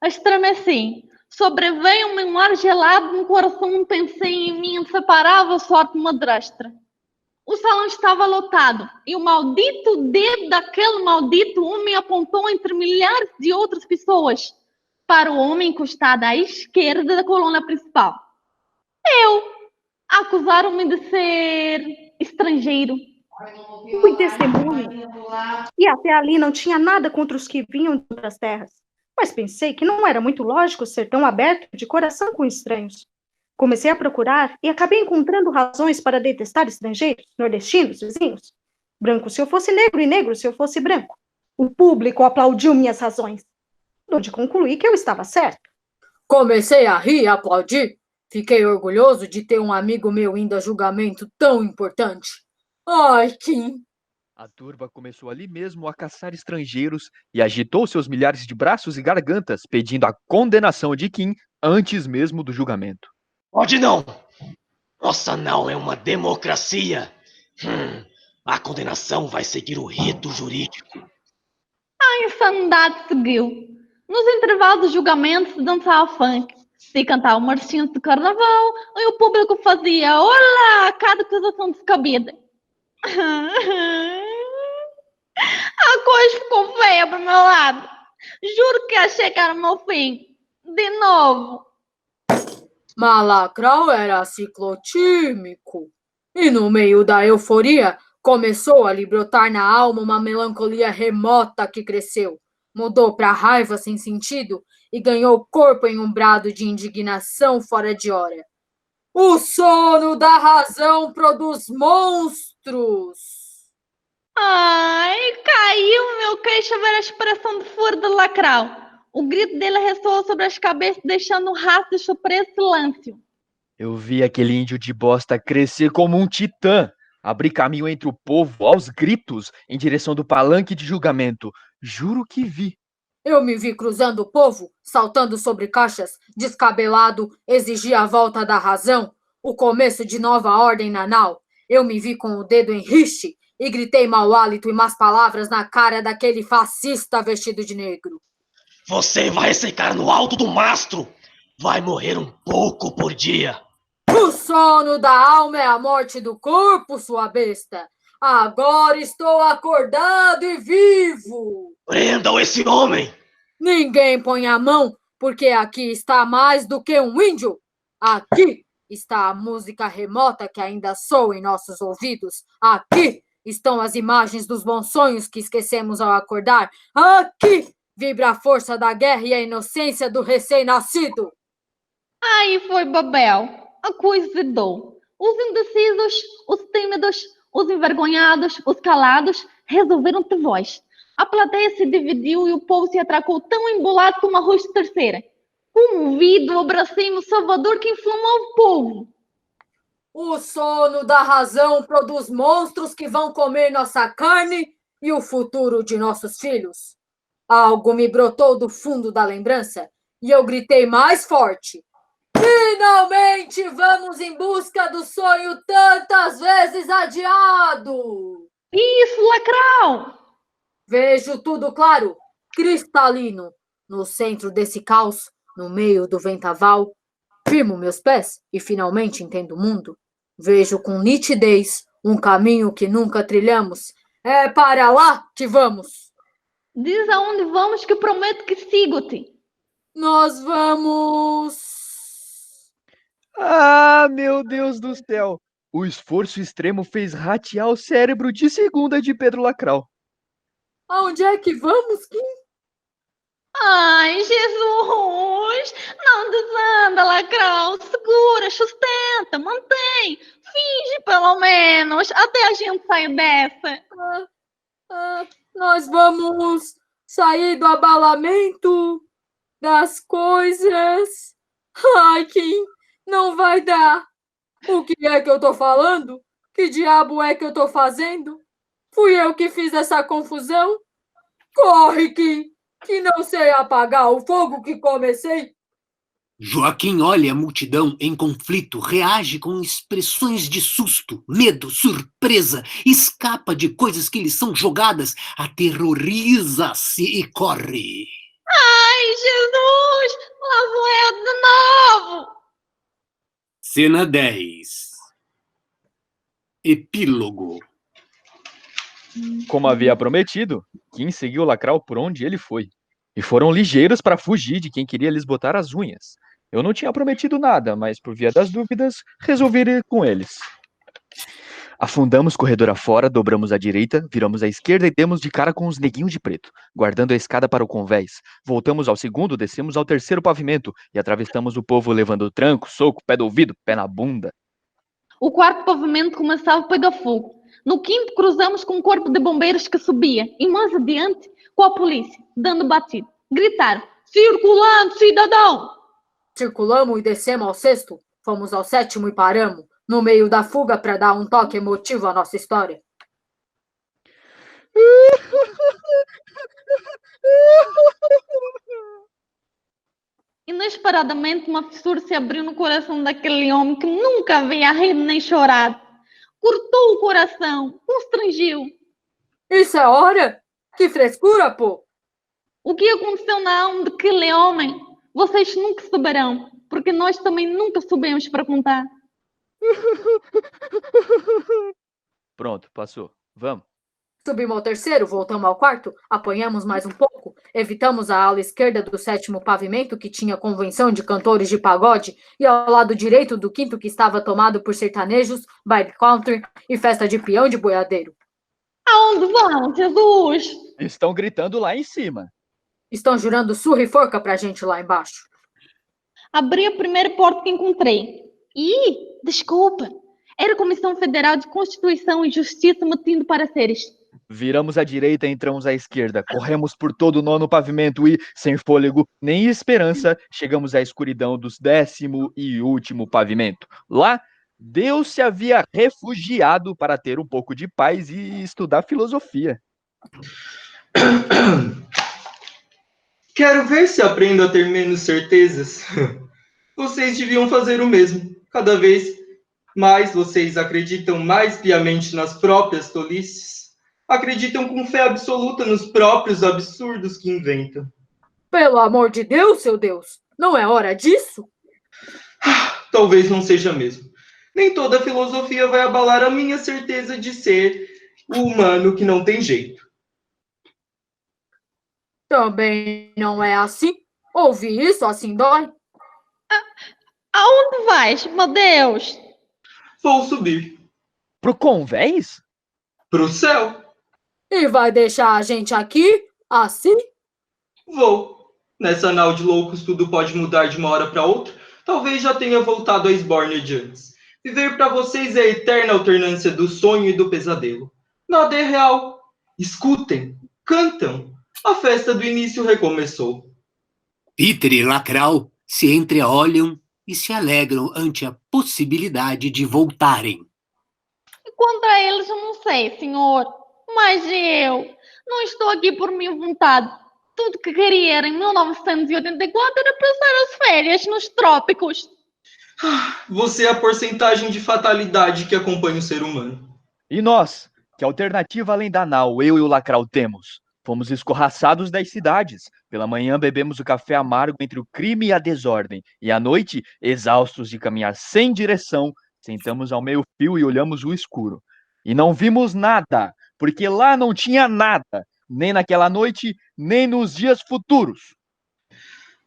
S7: Estremeci. Sobreveio-me um ar gelado no coração. Pensei em minha inseparável sorte madrastra. O salão estava lotado e o maldito dedo daquele maldito homem apontou entre milhares de outras pessoas para o homem encostado à esquerda da coluna principal. Acusaram-me de ser estrangeiro.
S11: Fui testemunha. E até ali não tinha nada contra os que vinham de outras terras. Mas pensei que não era muito lógico ser tão aberto de coração com estranhos. Comecei a procurar e acabei encontrando razões para detestar estrangeiros, nordestinos, vizinhos. Branco se eu fosse negro e negro se eu fosse branco. O público aplaudiu minhas razões. Onde concluí que eu estava certo.
S6: Comecei a rir e aplaudir. Fiquei orgulhoso de ter um amigo meu indo a julgamento tão importante. Ai, Kim!
S5: A turba começou ali mesmo a caçar estrangeiros e agitou seus milhares de braços e gargantas, pedindo a condenação de Kim antes mesmo do julgamento.
S9: Pode não! Nossa não é uma democracia. A condenação vai seguir o rito jurídico.
S7: A insanidade seguiu. Nos intervalos do julgamento se dançava funk, se cantava marchinhas de carnaval e o público fazia olá a cada acusação descabida. A coisa ficou feia para o meu lado. Juro que achei que era o meu fim. De novo.
S6: Malacrau era ciclotímico. E no meio da euforia, começou a lhe brotar na alma uma melancolia remota que cresceu, mudou para raiva sem sentido e ganhou corpo em um brado de indignação fora de hora. O sono da razão produz monstros!
S7: Ai, caiu meu queixo a ver a expressão de fúria de Lacrau. O grito dele ressoou sobre as cabeças, deixando um rastro de surpresa e silêncio.
S5: Eu vi aquele índio de bosta crescer como um titã, abrir caminho entre o povo aos gritos em direção do palanque de julgamento. Juro que vi.
S6: Eu me vi cruzando o povo, saltando sobre caixas, descabelado, exigia a volta da razão, o começo de nova ordem na nau. Eu me vi com o dedo em riche e gritei mau hálito e más palavras na cara daquele fascista vestido de negro.
S9: Você vai secar no alto do mastro. Vai morrer um pouco por dia.
S6: O sono da alma é a morte do corpo, sua besta. Agora estou acordado e vivo.
S9: Prendam esse homem.
S6: Ninguém põe a mão, porque aqui está mais do que um índio. Aqui está a música remota que ainda soa em nossos ouvidos. Aqui estão as imagens dos bons sonhos que esquecemos ao acordar. Aqui vibra a força da guerra e a inocência do recém-nascido.
S7: Aí foi Babel. A coisa zedou. Os indecisos, os tímidos, os envergonhados, os calados resolveram ter voz. A plateia se dividiu e o povo se atracou tão embolado como arroz de terceira. Convido, abracei o Salvador que inflamou o povo.
S6: O sono da razão produz monstros que vão comer nossa carne e o futuro de nossos filhos. Algo me brotou do fundo da lembrança e eu gritei mais forte. Finalmente vamos em busca do sonho tantas vezes adiado!
S7: Isso, Lacrau!
S6: Vejo tudo claro, cristalino. No centro desse caos, no meio do vendaval, firmo meus pés e finalmente entendo o mundo. Vejo com nitidez um caminho que nunca trilhamos. É para lá que vamos.
S7: Diz aonde vamos que prometo que sigo-te.
S6: Nós vamos...
S5: Ah, meu Deus do céu! O esforço extremo fez ratear o cérebro de segunda de Pedro Lacrau.
S6: Aonde é que vamos, Kim?
S7: Ai, Jesus! Não desanda, Lacrau. Segura, sustenta, mantém. Finge, pelo menos, até a gente sair dessa.
S6: Nós vamos sair do abalamento das coisas. Ai, Kim, não vai dar. O que é que eu tô falando? Que diabo é que eu tô fazendo? Fui eu que fiz essa confusão? Corre, Kim, que não sei apagar o fogo que comecei.
S2: Joaquim olha a multidão em conflito, reage com expressões de susto, medo, surpresa, escapa de coisas que lhe são jogadas, aterroriza-se e corre.
S7: Ai, Jesus! Lá vou eu de novo!
S2: Cena 10. Epílogo.
S5: Como havia prometido, Kim seguiu Lacrau por onde ele foi. E foram ligeiros para fugir de quem queria lhes botar as unhas. Eu não tinha prometido nada, mas por via das dúvidas, resolvi ir com eles. Afundamos corredor afora, dobramos à direita, viramos à esquerda e demos de cara com os neguinhos de preto, guardando a escada para o convés. Voltamos ao segundo, descemos ao terceiro pavimento e atravessamos o povo levando tranco, soco, pé do ouvido, pé na bunda.
S7: O quarto pavimento começava a pegar fogo. No quinto, cruzamos com um corpo de bombeiros que subia. E mais adiante, com a polícia, dando batido. Gritaram, circulando, cidadão!
S6: Circulamos e descemos ao sexto. Fomos ao sétimo e paramos, no meio da fuga para dar um toque emotivo à nossa história.
S7: Inesperadamente, uma fissura se abriu no coração daquele homem que nunca havia rido nem chorado. Cortou o coração, constrangiu.
S6: Isso é hora? Que frescura, pô!
S7: O que aconteceu na alma daquele homem, vocês nunca souberão, porque nós também nunca soubemos para contar.
S5: Pronto, passou. Vamos.
S6: Subimos ao terceiro, voltamos ao quarto, apanhamos mais um pouco, evitamos a ala esquerda do sétimo pavimento, que tinha convenção de cantores de pagode, e ao lado direito do quinto, que estava tomado por sertanejos, baile country e festa de peão de boiadeiro.
S7: Aonde vão, Jesus?
S5: Estão gritando lá em cima.
S6: Estão jurando surra e forca pra gente lá embaixo.
S7: Abri a primeira porta que encontrei. Desculpa, era a Comissão Federal de Constituição e Justiça metindo pareceres.
S5: Viramos à direita e entramos à esquerda. Corremos por todo o nono pavimento e, sem fôlego nem esperança, chegamos à escuridão dos 10º e último pavimento. Lá, Deus se havia refugiado para ter um pouco de paz e estudar filosofia.
S8: Quero ver se aprendo a ter menos certezas. Vocês deviam fazer o mesmo. Cada vez mais vocês acreditam mais piamente nas próprias tolices. Acreditam com fé absoluta nos próprios absurdos que inventam.
S6: Pelo amor de Deus, seu Deus! Não é hora disso?
S8: Talvez não seja mesmo. Nem toda filosofia vai abalar a minha certeza de ser o humano que não tem jeito.
S6: Também não é assim. Ouvir isso assim dói.
S7: Aonde vais, meu Deus?
S8: Vou subir.
S5: Pro convés?
S8: Pro céu.
S6: E vai deixar a gente aqui, assim?
S8: Vou. Nessa nau de loucos tudo pode mudar de uma hora para outra. Talvez já tenha voltado a Esbórnia de antes. Viver para vocês é a eterna alternância do sonho e do pesadelo. Nada é real. Escutem, cantam. A festa do início recomeçou.
S2: Peter e Lacrau se entreolham e se alegram ante a possibilidade de voltarem.
S7: Contra eles eu não sei, senhor, mas eu não estou aqui por minha vontade. Tudo que queria era, em 1984, era passar as férias nos trópicos.
S8: Você é a porcentagem de fatalidade que acompanha o ser humano.
S5: E nós? Que alternativa além da nau eu e o Lacral temos? Fomos escorraçados das cidades. Pela manhã bebemos o café amargo entre o crime e a desordem. E à noite, exaustos de caminhar sem direção, sentamos ao meio-fio e olhamos o escuro. E não vimos nada, porque lá não tinha nada, nem naquela noite, nem nos dias futuros.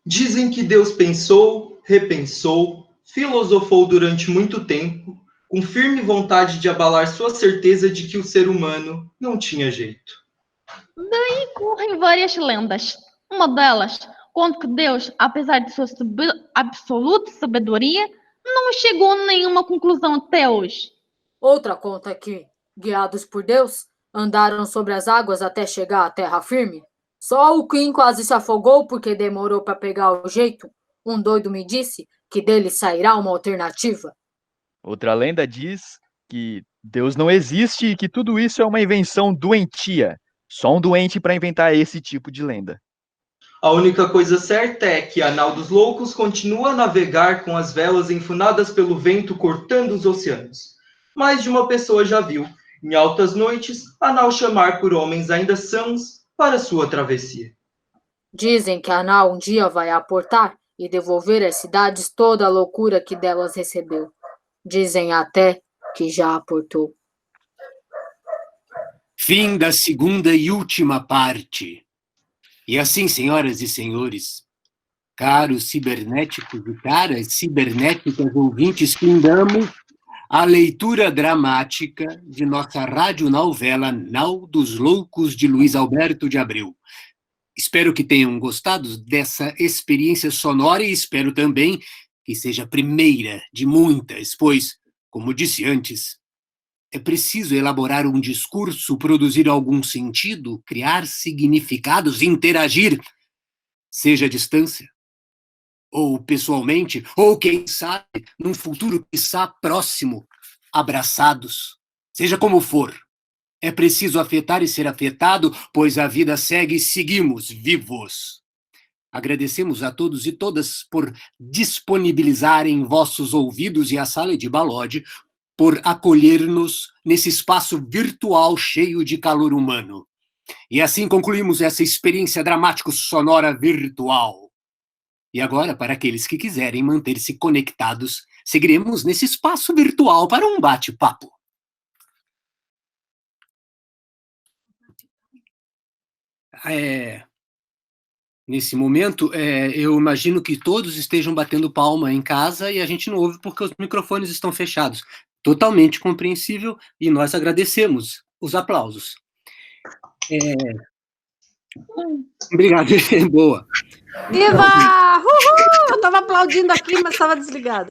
S8: Dizem que Deus pensou, repensou, filosofou durante muito tempo, com firme vontade de abalar sua certeza de que o ser humano não tinha jeito.
S7: Daí correm várias lendas. Uma delas conta que Deus, apesar de sua absoluta sabedoria, não chegou a nenhuma conclusão até hoje.
S6: Outra conta que, guiados por Deus, andaram sobre as águas até chegar à terra firme. Só o Queen quase se afogou porque demorou para pegar o jeito. Um doido me disse que dele sairá uma alternativa.
S5: Outra lenda diz que Deus não existe e que tudo isso é uma invenção doentia. Só um doente para inventar esse tipo de lenda.
S8: A única coisa certa é que a nau dos loucos continua a navegar com as velas enfunadas pelo vento cortando os oceanos. Mais de uma pessoa já viu, em altas noites, a nau chamar por homens ainda sãos para sua travessia.
S6: Dizem que a nau um dia vai aportar e devolver às cidades toda a loucura que delas recebeu. Dizem até que já aportou.
S2: Fim da segunda e última parte. E assim, senhoras e senhores, caros cibernéticos e caras cibernéticas ouvintes, findamos a leitura dramática de nossa radionovela Nau dos Loucos, de Luiz Alberto de Abreu. Espero que tenham gostado dessa experiência sonora e espero também que seja a primeira de muitas, pois, como disse antes, é preciso elaborar um discurso, produzir algum sentido, criar significados, interagir, seja à distância, ou pessoalmente, ou quem sabe, num futuro quiçá próximo, abraçados, seja como for. É preciso afetar e ser afetado, pois a vida segue e seguimos vivos. Agradecemos a todos e todas por disponibilizarem vossos ouvidos e a Sala de Balode por acolher-nos nesse espaço virtual cheio de calor humano. E assim concluímos essa experiência dramático-sonora virtual. E agora, para aqueles que quiserem manter-se conectados, seguiremos nesse espaço virtual para um bate-papo. Nesse momento, eu imagino que todos estejam batendo palma em casa e a gente não ouve porque os microfones estão fechados. Totalmente compreensível e nós agradecemos os aplausos. Obrigado, boa.
S12: Viva! Uhul! Eu estava aplaudindo aqui, mas estava desligado.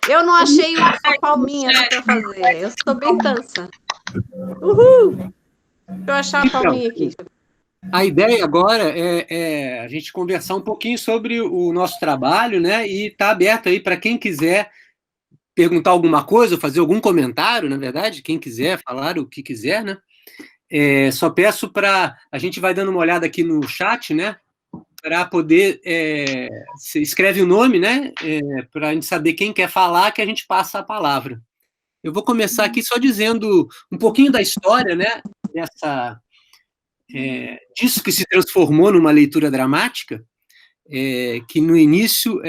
S12: Eu não achei uma palminha para fazer. Eu estou bem tensa. Uhul! Deixa eu achar uma palminha aqui.
S2: A ideia agora é a gente conversar um pouquinho sobre o nosso trabalho, né? E está aberto aí para quem quiser perguntar alguma coisa, fazer algum comentário, na verdade, quem quiser falar o que quiser, né? Só peço para... A gente vai dando uma olhada aqui no chat, né? Para poder... Você escreve o nome, né? Para a gente saber quem quer falar, que a gente passa a palavra. Eu vou começar aqui só dizendo um pouquinho da história, né? Disso que se transformou numa leitura dramática, que no início,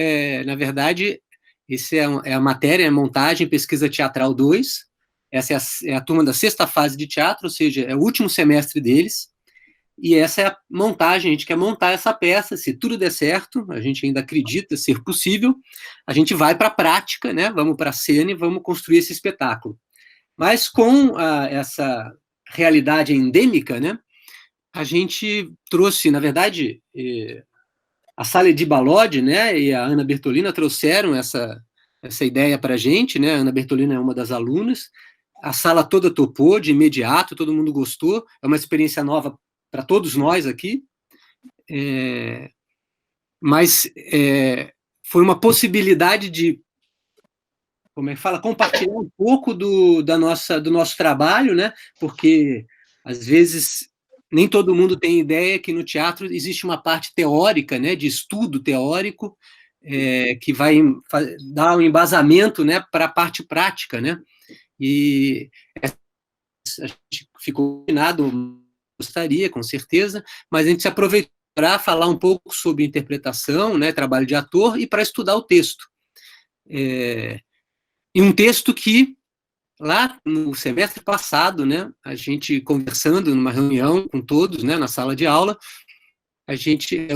S2: na verdade... Essa é a matéria, a montagem, pesquisa teatral 2. Essa é a turma da 6ª fase de teatro, ou seja, é o último semestre deles. E essa é a montagem, a gente quer montar essa peça, se tudo der certo, a gente ainda acredita ser possível, a gente vai para a prática, né? Vamos para a cena e vamos construir esse espetáculo. Mas com essa realidade endêmica, né? A gente trouxe, na verdade... A Sala de Balode, né, e a Ana Bertolina trouxeram essa ideia para a gente, né? A Ana Bertolina é uma das alunas. A sala toda topou de imediato, todo mundo gostou. É uma experiência nova para todos nós aqui. mas foi uma possibilidade de, como é que fala, compartilhar um pouco do nosso trabalho, né? Porque, às vezes, nem todo mundo tem ideia que no teatro existe uma parte teórica, né, de estudo teórico, que vai dar um embasamento, né, para a parte prática, né? E a gente ficou combinado, gostaria, com certeza, mas a gente se aproveitou para falar um pouco sobre interpretação, né, trabalho de ator, e para estudar o texto. E um texto que, lá no semestre passado, né, a gente conversando numa reunião com todos, né, na sala de aula,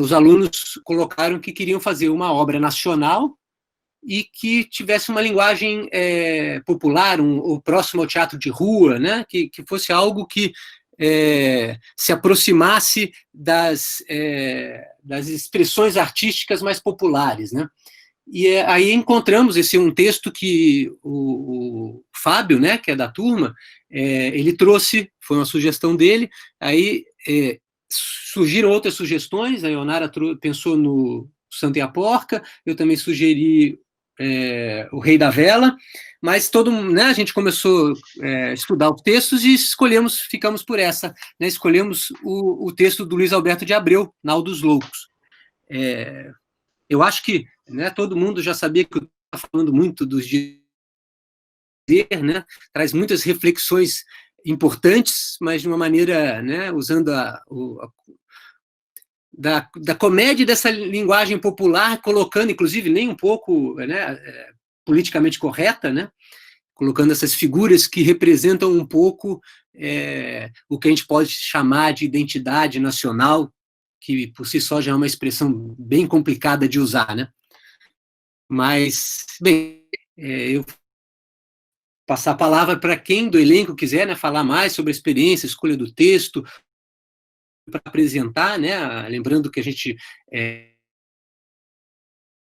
S2: os alunos colocaram que queriam fazer uma obra nacional e que tivesse uma linguagem popular, ou próximo ao teatro de rua, né, que fosse algo que se aproximasse das expressões artísticas mais populares, né? E aí encontramos um texto que o Fábio, né, que é da turma, ele trouxe, foi uma sugestão dele, aí surgiram outras sugestões, a Ionara pensou no Santo e a Porca, eu também sugeri O Rei da Vela, mas né, a gente começou a estudar os textos e ficamos por essa, né, escolhemos o texto do Luiz Alberto de Abreu, Nau dos Loucos. Eu acho que, né, todo mundo já sabia que eu estava falando muito dos dizer, né, traz muitas reflexões importantes, mas de uma maneira, né, usando da comédia, dessa linguagem popular, colocando, inclusive, nem um pouco, né, politicamente correta, né, colocando essas figuras que representam um pouco o que a gente pode chamar de identidade nacional, que por si só já é uma expressão bem complicada de usar, né? Mas, bem, eu vou passar a palavra para quem do elenco quiser, né, falar mais sobre a experiência, a escolha do texto, para apresentar, né, lembrando que a gente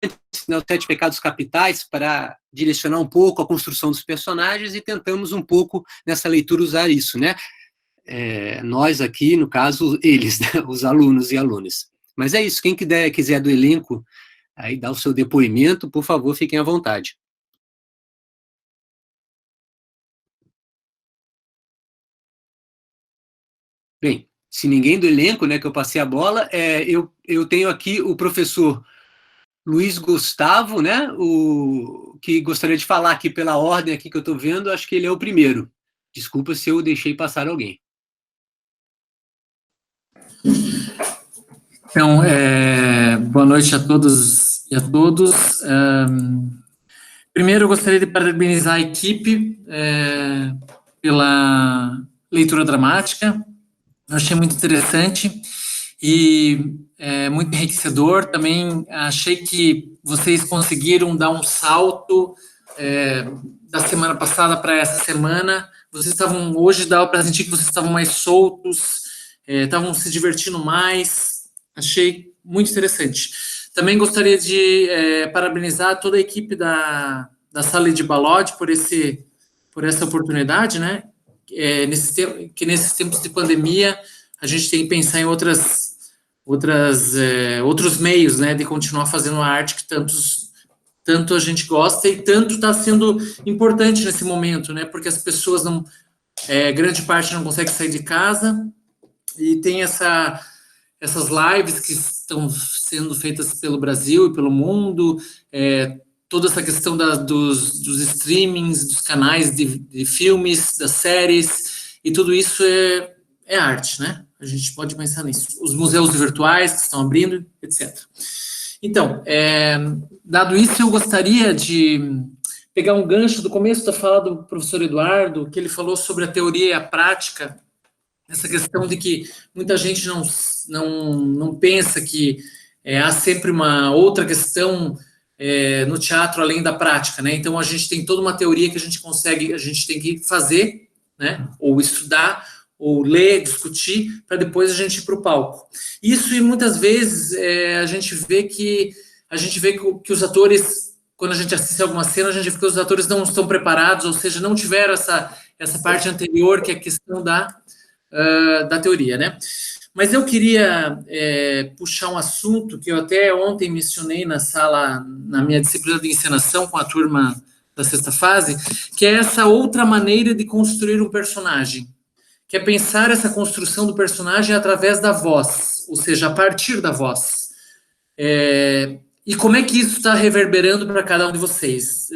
S2: os 7 pecados capitais para direcionar um pouco a construção dos personagens e tentamos um pouco nessa leitura usar isso, né? Nós aqui, no caso, eles, né, os alunos e alunas. Mas é isso, quem quiser do elenco aí dar o seu depoimento, por favor, fiquem à vontade. Bem, se ninguém do elenco, né, que eu passei a bola, eu tenho aqui o professor Luiz Gustavo, né, que gostaria de falar aqui pela ordem aqui que eu estou vendo, acho que ele é o primeiro. Desculpa se eu deixei passar alguém.
S13: Então, boa noite a todos e a todos. Primeiro, eu gostaria de parabenizar a equipe pela leitura dramática. Eu achei muito interessante e muito enriquecedor. Também achei que vocês conseguiram dar um salto da semana passada para essa semana. Hoje dava para sentir que vocês estavam mais soltos, estavam se divertindo mais. Achei muito interessante. Também gostaria de parabenizar toda a equipe da Sala de Balode por essa oportunidade, né? Nesses tempos de pandemia, a gente tem que pensar em outros meios, né, de continuar fazendo a arte que tanto a gente gosta e tanto está sendo importante nesse momento, né? Porque as pessoas grande parte não consegue sair de casa e tem essas lives que estão sendo feitas pelo Brasil e pelo mundo, toda essa questão dos streamings, dos canais de filmes, das séries, e tudo isso é arte, né? A gente pode pensar nisso. Os museus virtuais que estão abrindo, etc. Então, dado isso, eu gostaria de pegar um gancho do começo da fala do professor Eduardo, que ele falou sobre a teoria e a prática, essa questão de que muita gente não pensa que há sempre uma outra questão no teatro além da prática, né? Então a gente tem toda uma teoria que a gente tem que fazer, né? Ou estudar, ou ler, discutir, para depois a gente ir para o palco. Isso, e muitas vezes a gente vê que os atores, quando a gente assiste alguma cena, a gente vê que os atores não estão preparados, ou seja, não tiveram essa parte anterior, que é a questão da teoria, né? Mas eu queria puxar um assunto que eu até ontem mencionei na sala, na minha disciplina de encenação com a turma da sexta fase, que é essa outra maneira de construir um personagem, que é pensar essa construção do personagem através da voz, ou seja, a partir da voz. E como é que isso está reverberando para cada um de vocês?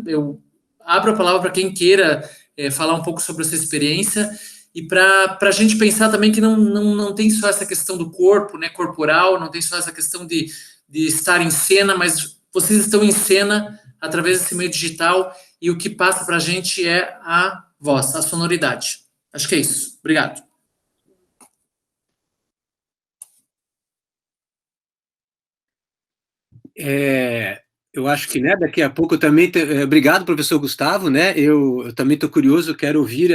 S13: Eu abro a palavra para quem queira falar um pouco sobre essa experiência e para a gente pensar também que não tem só essa questão do corpo, né, corporal, não tem só essa questão de estar em cena, mas vocês estão em cena através desse meio digital e o que passa para a gente é a voz, a sonoridade. Acho que é isso. Obrigado.
S2: Eu acho que, né, daqui a pouco eu também... Obrigado, professor Gustavo, né? Eu também estou curioso, quero ouvir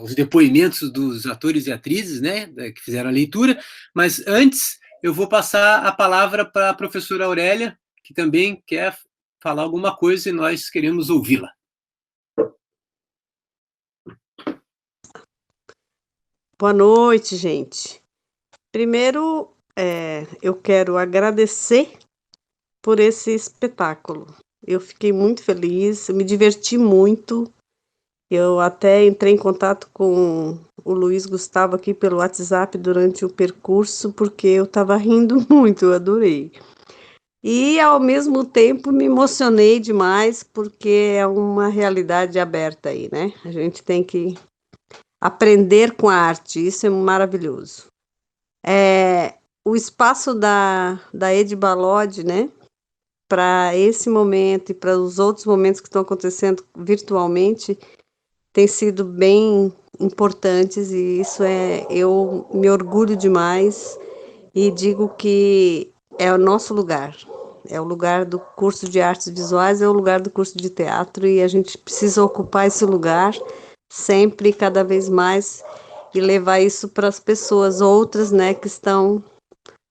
S2: os depoimentos dos atores e atrizes, né, que fizeram a leitura, mas antes eu vou passar a palavra para a professora Aurélia, que também quer falar alguma coisa e nós queremos ouvi-la.
S12: Boa noite, gente. Primeiro, eu quero agradecer por esse espetáculo. Eu fiquei muito feliz, eu me diverti muito. Eu até entrei em contato com o Luiz Gustavo aqui pelo WhatsApp durante o percurso, porque eu estava rindo muito, eu adorei. E, ao mesmo tempo, me emocionei demais, porque é uma realidade aberta aí, né? A gente tem que aprender com a arte, isso é maravilhoso. O espaço da Edi Balod, né, para esse momento e para os outros momentos que estão acontecendo virtualmente, tem sido bem importantes, e isso eu me orgulho demais e digo que é o nosso lugar. É o lugar do curso de artes visuais, é o lugar do curso de teatro, e a gente precisa ocupar esse lugar sempre, cada vez mais, e levar isso para as pessoas outras, né, que estão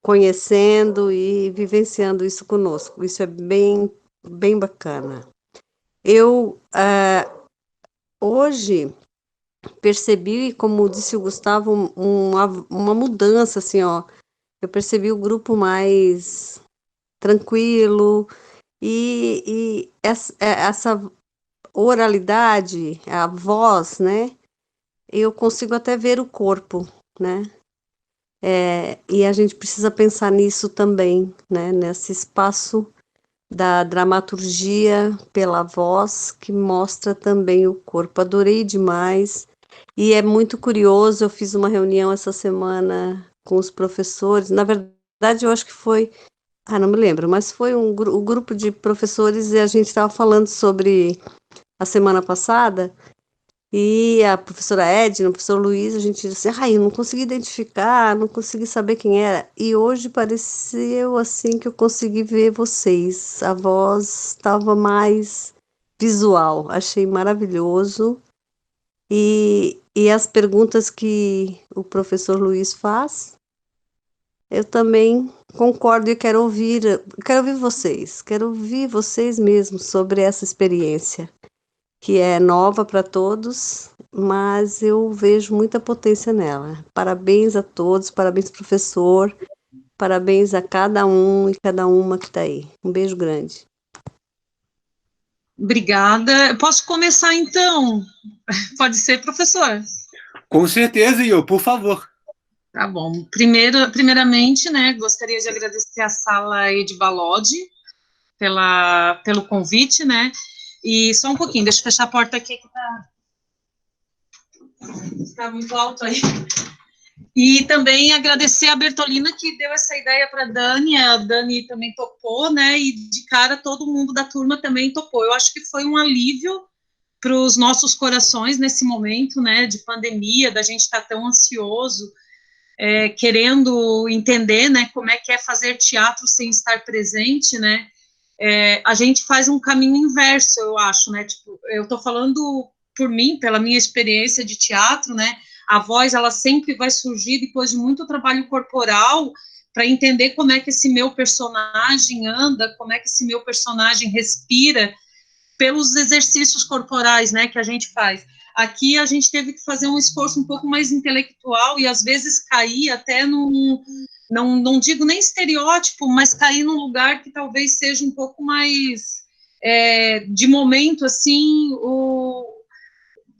S12: conhecendo e vivenciando isso conosco. Isso é bem, bem bacana. Eu, hoje, percebi, como disse o Gustavo, uma mudança, assim, ó. Eu percebi o grupo mais tranquilo, e essa oralidade, a voz, né? Eu consigo até ver o corpo, né? E a gente precisa pensar nisso também, né? Nesse espaço da dramaturgia pela voz, que mostra também o corpo. Adorei demais. E é muito curioso, eu fiz uma reunião essa semana com os professores. Na verdade, eu acho que foi... não me lembro, mas foi um grupo de professores, e a gente estava falando sobre a semana passada, e a professora Edna, o professor Luiz, a gente disse assim, eu não consegui identificar, não consegui saber quem era, e hoje pareceu assim que eu consegui ver vocês, a voz estava mais visual, achei maravilhoso, e as perguntas que o professor Luiz faz, eu também concordo e quero ouvir vocês mesmos sobre essa experiência, que é nova para todos, mas eu vejo muita potência nela. Parabéns a todos, parabéns professor, parabéns a cada um e cada uma que está aí. Um beijo grande.
S10: Obrigada. Posso começar, então? Pode ser, professor?
S2: Com certeza, Iô, por favor.
S10: Tá bom. Primeiramente, né, gostaria de agradecer à sala Edi Balod pelo convite, né, e só um pouquinho, deixa eu fechar a porta aqui, que tá muito alto aí. E também agradecer a Bertolina, que deu essa ideia para a Dani também topou, né, e de cara todo mundo da turma também topou. Eu acho que foi um alívio para os nossos corações nesse momento, né, de pandemia, da gente estar tão ansioso, querendo entender, né, como é que é fazer teatro sem estar presente, né, a gente faz um caminho inverso, eu acho, né, tipo, eu estou falando por mim, pela minha experiência de teatro, né, a voz, ela sempre vai surgir depois de muito trabalho corporal, para entender como é que esse meu personagem anda, como é que esse meu personagem respira, pelos exercícios corporais, né, que a gente faz. Aqui a gente teve que fazer um esforço um pouco mais intelectual e às vezes cair até não digo nem estereótipo, mas cair num lugar que talvez seja um pouco mais de momento, assim,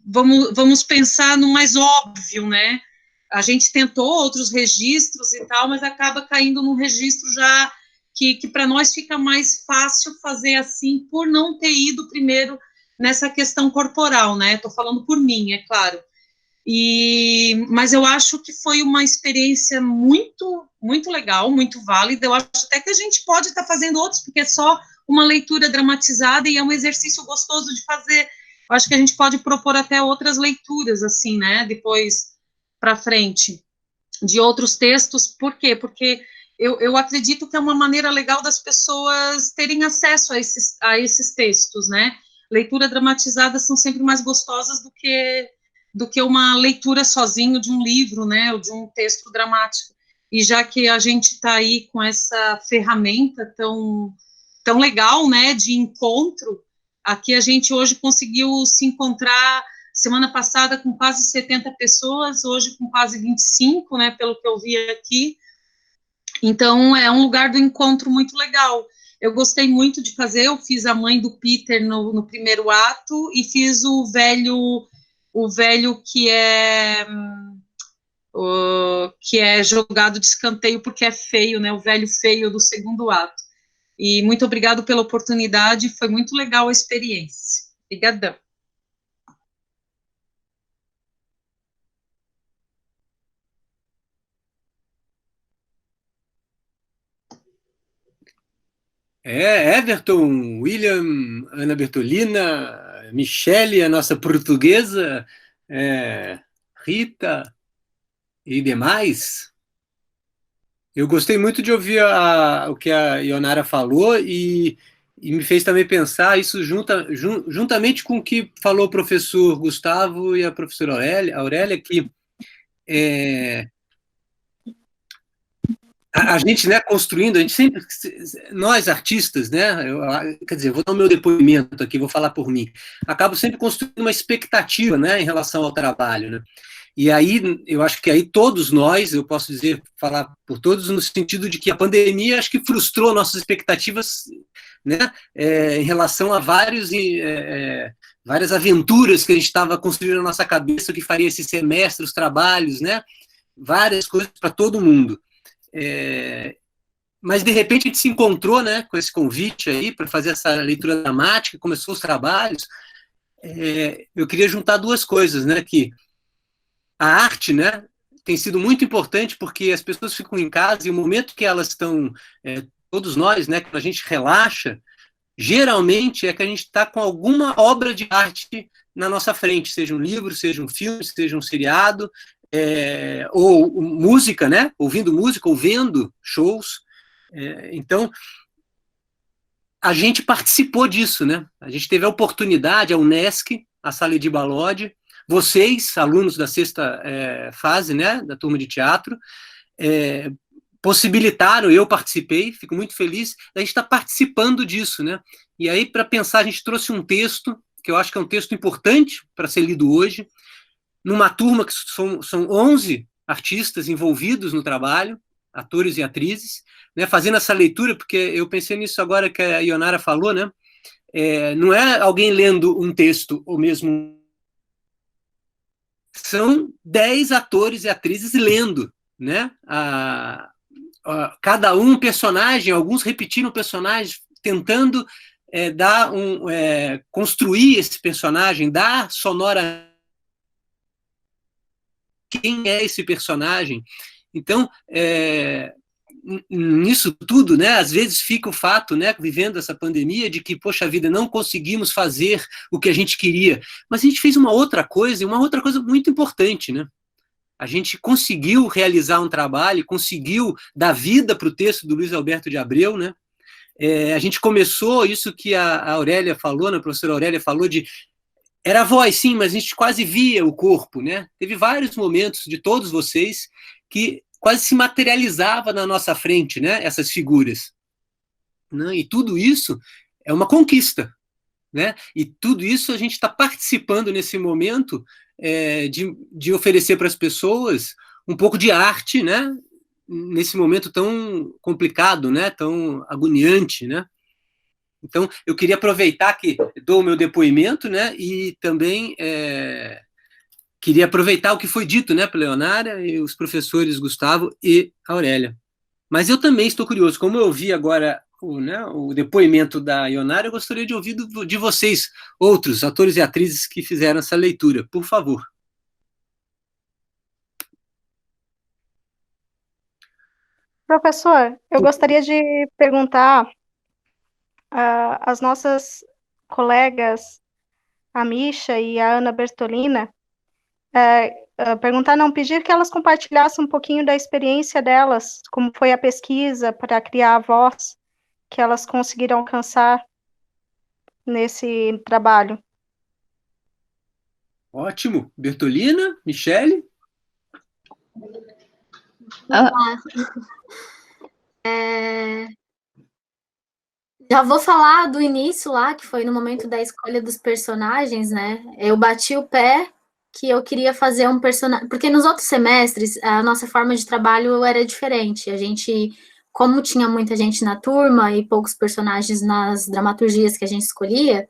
S10: vamos pensar no mais óbvio, né? A gente tentou outros registros e tal, mas acaba caindo num registro já que para nós fica mais fácil fazer assim, por não ter ido primeiro nessa questão corporal, né? Estou falando por mim, é claro. Mas eu acho que foi uma experiência muito, muito legal, muito válida. Eu acho até que a gente pode estar fazendo outros, porque é só uma leitura dramatizada e é um exercício gostoso de fazer. Eu acho que a gente pode propor até outras leituras, assim, né? Depois para frente, de outros textos. Por quê? Porque eu acredito que é uma maneira legal das pessoas terem acesso a esses textos, né? Leituras dramatizadas são sempre mais gostosas do que uma leitura sozinho de um livro, né, ou de um texto dramático. E já que a gente está aí com essa ferramenta tão legal, né, de encontro, aqui a gente hoje conseguiu se encontrar semana passada com quase 70 pessoas, hoje com quase 25, né, pelo que eu vi aqui. Então, é um lugar do encontro muito legal. Eu gostei muito de fazer, eu fiz a mãe do Peter no primeiro ato e fiz o velho que é jogado de escanteio porque é feio, né, o velho feio do segundo ato. E muito obrigado pela oportunidade, foi muito legal a experiência. Obrigadão.
S2: Everton, William, Ana Bertolina, Michele, a nossa portuguesa, Rita e demais. Eu gostei muito de ouvir o que a Ionara falou e me fez também pensar isso juntamente com o que falou o professor Gustavo e a professora Aurélia, que a gente, né, construindo, a gente sempre, nós artistas, né, quer dizer, vou dar o meu depoimento aqui, vou falar por mim, acabo sempre construindo uma expectativa, né, em relação ao trabalho, né, e aí, eu acho que aí todos nós, eu posso dizer, falar por todos, no sentido de que a pandemia, acho que frustrou nossas expectativas, né, em relação a várias aventuras que a gente estava construindo na nossa cabeça, o que faria esse semestre, os trabalhos, né, várias coisas para todo mundo. Mas de repente a gente se encontrou, né, com esse convite aí para fazer essa leitura dramática, começou os trabalhos. Eu queria juntar duas coisas, né, que a arte, né, tem sido muito importante porque as pessoas ficam em casa e o momento que elas estão, todos nós, né, quando a gente relaxa, geralmente é que a gente está com alguma obra de arte na nossa frente, seja um livro, seja um filme, seja um seriado, ou música, né? Ouvindo música, ou vendo shows. Então, a gente participou disso, né? A gente teve a oportunidade, a Unesc, a Sala Edir Balodi, vocês, alunos da sexta fase, né, da turma de teatro, possibilitaram, eu participei, fico muito feliz, a gente está participando disso, né? E aí, para pensar, a gente trouxe um texto, que eu acho que é um texto importante para ser lido hoje, numa turma que são 11 artistas envolvidos no trabalho, atores e atrizes, né, fazendo essa leitura, porque eu pensei nisso agora que a Ionara falou, né? Não é alguém lendo um texto, ou mesmo... São 10 atores e atrizes lendo, né? Cada um personagem, alguns repetiram personagens, tentando construir esse personagem, dar sonora quem é esse personagem. Então, nisso tudo, né, às vezes fica o fato, né, vivendo essa pandemia, de que, poxa vida, não conseguimos fazer o que a gente queria, mas a gente fez uma outra coisa, e uma outra coisa muito importante, né? A gente conseguiu realizar um trabalho, conseguiu dar vida para o texto do Luiz Alberto de Abreu, né? A gente começou isso que a Aurélia falou, né, a professora Aurélia falou de... Era a voz, sim, mas a gente quase via o corpo, né? Teve vários momentos de todos vocês que quase se materializava na nossa frente, né? Essas figuras. Né? E tudo isso é uma conquista, né? E tudo isso a gente está participando nesse momento de oferecer para as pessoas um pouco de arte, né? Nesse momento tão complicado, né? Tão agoniante, né? Então, eu queria aproveitar que dou o meu depoimento, né? E também queria aproveitar o que foi dito, né, pela Leonária e os professores Gustavo e Aurélia. Mas eu também estou curioso, como eu ouvi agora o depoimento da Ionara, eu gostaria de ouvir de vocês, outros atores e atrizes que fizeram essa leitura, por favor.
S11: Professor, eu gostaria de perguntar às nossas colegas, a Misha e a Ana Bertolina, perguntar, não, pedir que elas compartilhassem um pouquinho da experiência delas, como foi a pesquisa para criar a voz que elas conseguiram alcançar nesse trabalho.
S2: Ótimo. Bertolina, Michele?
S6: Já vou falar do início lá, que foi no momento da escolha dos personagens, né? Eu bati o pé que eu queria fazer um personagem, porque nos outros semestres a nossa forma de trabalho era diferente. A gente, como tinha muita gente na turma e poucos personagens nas dramaturgias que a gente escolhia,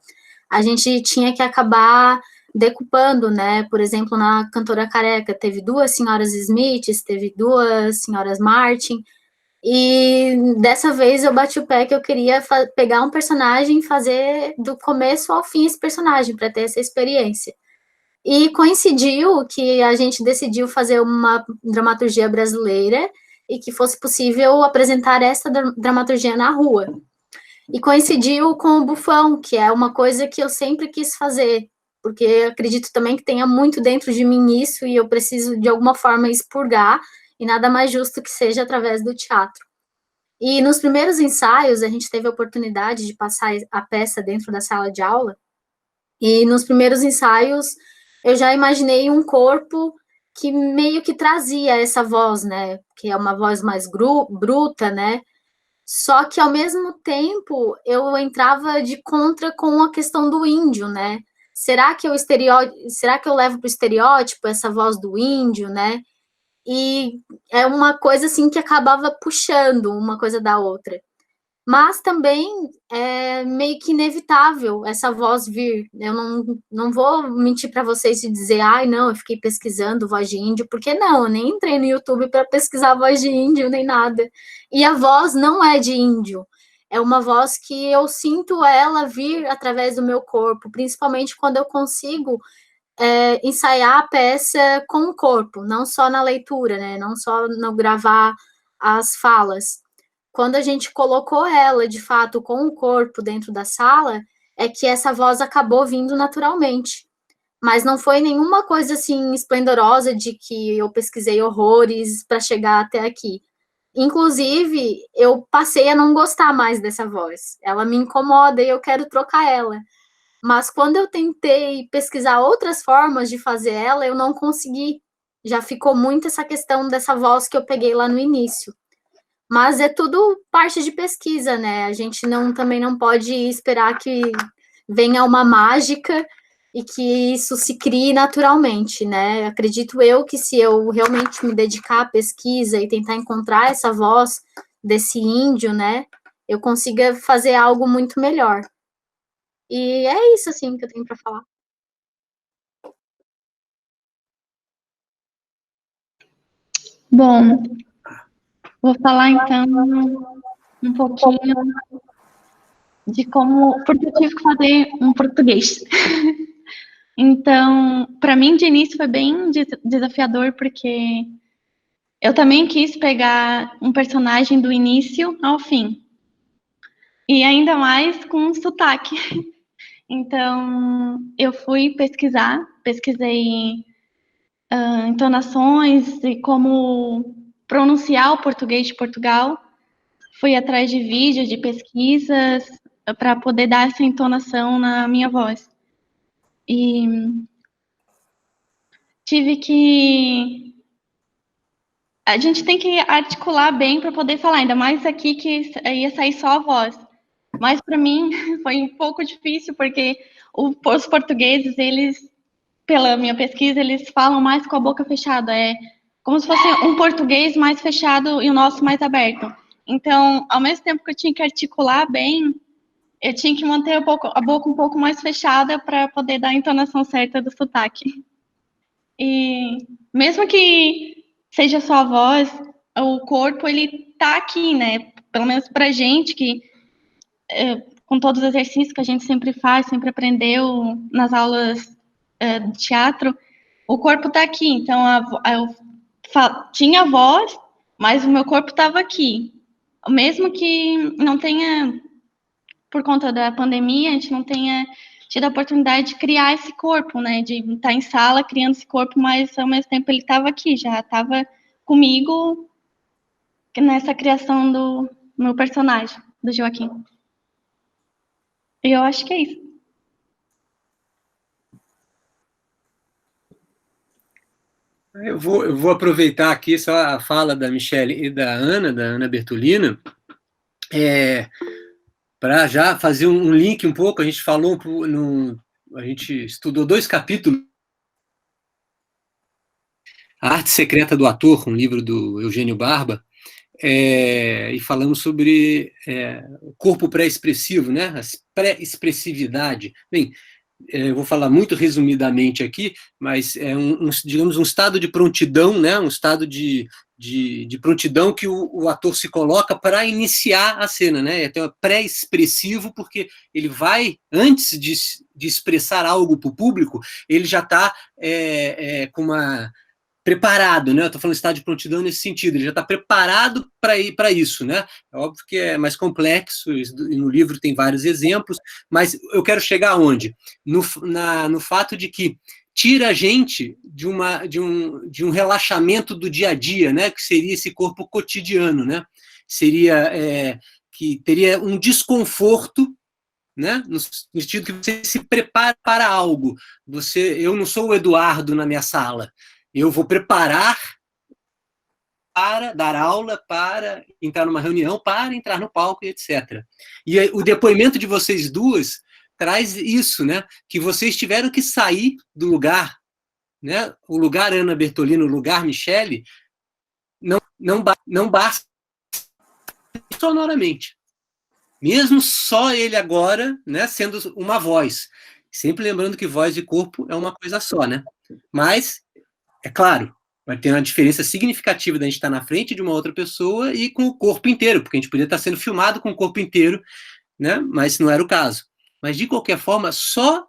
S6: a gente tinha que acabar decupando, né? Por exemplo, na Cantora Careca teve 2 senhoras Smiths, teve 2 senhoras Martin, e dessa vez eu bati o pé que eu queria pegar um personagem e fazer do começo ao fim esse personagem, para ter essa experiência. E coincidiu que a gente decidiu fazer uma dramaturgia brasileira e que fosse possível apresentar essa dramaturgia na rua. E coincidiu com o Bufão, que é uma coisa que eu sempre quis fazer, porque acredito também que tenha muito dentro de mim isso e eu preciso de alguma forma expurgar, e nada mais justo que seja através do teatro. E nos primeiros ensaios, a gente teve a oportunidade de passar a peça dentro da sala de aula, e nos primeiros ensaios eu já imaginei um corpo que meio que trazia essa voz, né, que é uma voz mais bruta, né, só que ao mesmo tempo eu entrava de contra com a questão do índio, né, será que eu levo para o estereótipo essa voz do índio, né, e é uma coisa assim que acabava puxando uma coisa da outra. Mas também é meio que inevitável essa voz vir. Eu não vou mentir para vocês e dizer, ai, não, eu fiquei pesquisando voz de índio, porque não, eu nem entrei no YouTube para pesquisar voz de índio, nem nada. E a voz não é de índio, é uma voz que eu sinto ela vir através do meu corpo, principalmente quando eu consigo ensaiar a peça com o corpo, não só na leitura, né? Não só no gravar as falas. Quando a gente colocou ela, de fato, com o corpo dentro da sala, é que essa voz acabou vindo naturalmente. Mas não foi nenhuma coisa, assim, esplendorosa de que eu pesquisei horrores para chegar até aqui. Inclusive, eu passei a não gostar mais dessa voz. Ela me incomoda e eu quero trocar ela. Mas quando eu tentei pesquisar outras formas de fazer ela, eu não consegui. Já ficou muito essa questão dessa voz que eu peguei lá no início. Mas é tudo parte de pesquisa, né? A gente também não pode esperar que venha uma mágica e que isso se crie naturalmente, né? Acredito eu que se eu realmente me dedicar à pesquisa e tentar encontrar essa voz desse índio, né? Eu consiga fazer algo muito melhor. E é isso, assim, que eu tenho para falar.
S7: Bom, vou falar então um pouquinho de como, porque eu tive que fazer um português. Então, para mim, de início foi bem desafiador, porque eu também quis pegar um personagem do início ao fim. E ainda mais com um sotaque. Então, eu fui pesquisei entonações e como pronunciar o português de Portugal. Fui atrás de vídeos, de pesquisas, para poder dar essa entonação na minha voz. E tive que... A gente tem que articular bem para poder falar, ainda mais aqui que ia sair só a voz. Mas para mim foi um pouco difícil, porque os portugueses, eles, pela minha pesquisa, eles falam mais com a boca fechada. É como se fosse um português mais fechado e o nosso mais aberto. Então, ao mesmo tempo que eu tinha que articular bem, eu tinha que manter a boca um pouco mais fechada para poder dar a entonação certa do sotaque. E mesmo que seja só a voz, o corpo, ele tá aqui, né? Pelo menos pra gente, que com todos os exercícios que a gente sempre faz, sempre aprendeu nas aulas de teatro, o corpo tá aqui. Então, eu tinha a voz, mas o meu corpo estava aqui. Mesmo que não tenha, por conta da pandemia, a gente não tenha tido a oportunidade de criar esse corpo, né? De estar em sala criando esse corpo, mas ao mesmo tempo ele estava aqui, já estava comigo nessa criação do meu personagem, do Joaquim. E eu acho que é isso.
S2: Eu vou aproveitar aqui só a fala da Michelle e da Ana Bertolina, para já fazer um link um pouco. A gente falou, a gente estudou 2 capítulos, A Arte Secreta do Ator, um livro do Eugênio Barba, e falamos sobre o corpo pré-expressivo, né? A pré-expressividade. Bem, eu vou falar muito resumidamente aqui, mas é digamos, um estado de prontidão, né? Um estado de prontidão que o ator se coloca para iniciar a cena, né? É pré-expressivo, porque ele vai, antes de expressar algo para o público, ele já está com uma preparado, né? Eu estou falando estado de prontidão nesse sentido, ele já está preparado para ir para isso, né? É óbvio que é mais complexo, e no livro tem vários exemplos, mas eu quero chegar aonde? No fato de que tira a gente de um relaxamento do dia a dia, né? Que seria esse corpo cotidiano, né? Seria que teria um desconforto, né? No sentido que você se prepara para algo. Eu não sou o Eduardo na minha sala. Eu vou preparar para dar aula, para entrar numa reunião, para entrar no palco, etc. E o depoimento de vocês duas traz isso, né? Que vocês tiveram que sair do lugar, né? O lugar Ana Bertolina, o lugar Michelle, não basta sonoramente. Mesmo só ele agora, né? Sendo uma voz. Sempre lembrando que voz e corpo é uma coisa só, né? Mas é claro, vai ter uma diferença significativa da gente estar na frente de uma outra pessoa e com o corpo inteiro, porque a gente podia estar sendo filmado com o corpo inteiro, né? Mas não era o caso. Mas, de qualquer forma, só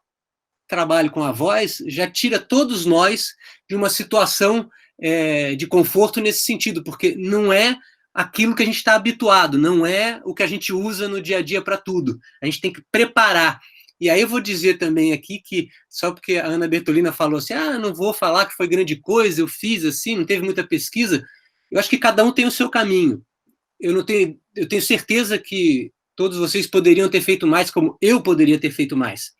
S2: trabalho com a voz já tira todos nós de uma situação de conforto nesse sentido, porque não é aquilo que a gente está habituado, não é o que a gente usa no dia a dia para tudo. A gente tem que preparar. E aí eu vou dizer também aqui que, só porque a Ana Bertolina falou assim, não vou falar que foi grande coisa, eu fiz assim, não teve muita pesquisa, eu acho que cada um tem o seu caminho. Eu tenho certeza que todos vocês poderiam ter feito mais, como eu poderia ter feito mais.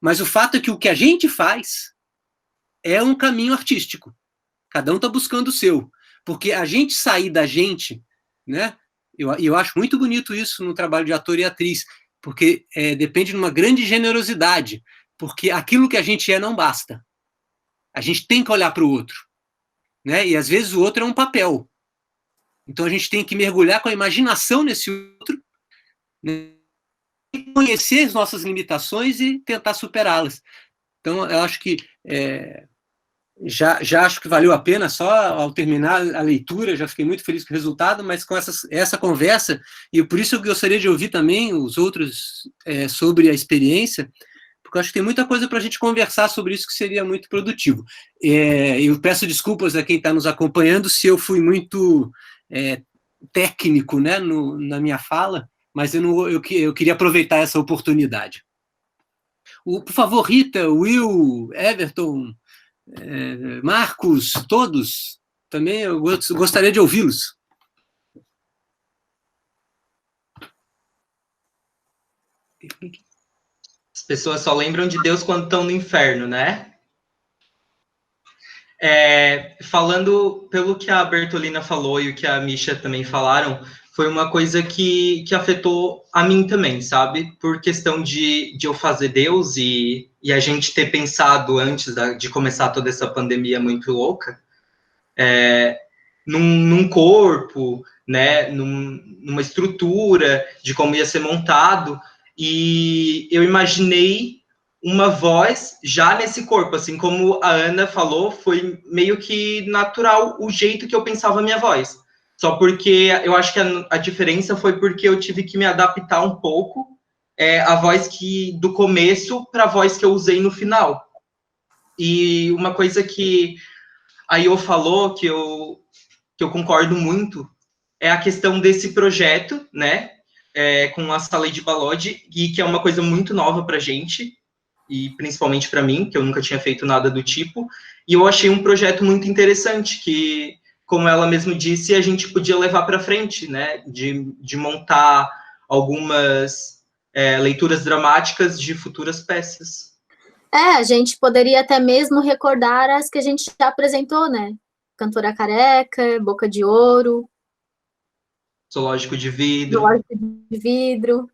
S2: Mas o fato é que o que a gente faz é um caminho artístico. Cada um está buscando o seu. Porque a gente sair da gente, né? Eu acho muito bonito isso no trabalho de ator e atriz, porque depende de uma grande generosidade, porque aquilo que a gente não basta. A gente tem que olhar para o outro, né? E às vezes o outro é um papel. Então a gente tem que mergulhar com a imaginação nesse outro, né? Conhecer as nossas limitações e tentar superá-las. Então eu acho que já acho que valeu a pena, só ao terminar a leitura, já fiquei muito feliz com o resultado, mas com essa conversa, e por isso eu gostaria de ouvir também os outros sobre a experiência, porque eu acho que tem muita coisa para a gente conversar sobre isso que seria muito produtivo. Eu peço desculpas a quem está nos acompanhando se eu fui muito técnico, né, na minha fala, mas eu queria aproveitar essa oportunidade. Por favor, Rita, Will, Everton, Marcos, todos, também eu gostaria de ouvi-los.
S8: As pessoas só lembram de Deus quando estão no inferno, né? Falando pelo que a Bertolina falou e o que a Misha também falaram, foi uma coisa que afetou a mim também, sabe? Por questão de eu fazer Deus e a gente ter pensado antes de começar toda essa pandemia muito louca, num corpo, né? Numa estrutura de como ia ser montado, e eu imaginei uma voz já nesse corpo, assim como a Ana falou, foi meio que natural o jeito que eu pensava a minha voz. Só porque eu acho que a diferença foi porque eu tive que me adaptar um pouco a voz do começo para a voz que eu usei no final. E uma coisa que a Iô falou, que eu concordo muito, é a questão desse projeto, né, com a Sala de Balode, e que é uma coisa muito nova para a gente, e principalmente para mim, que eu nunca tinha feito nada do tipo, e eu achei um projeto muito interessante, que, como ela mesma disse, a gente podia levar para frente, né, de montar algumas leituras dramáticas de futuras peças.
S6: A gente poderia até mesmo recordar as que a gente já apresentou, né? Cantora Careca, Boca de Ouro,
S8: Zoológico de Vidro.
S6: Zoológico de Vidro.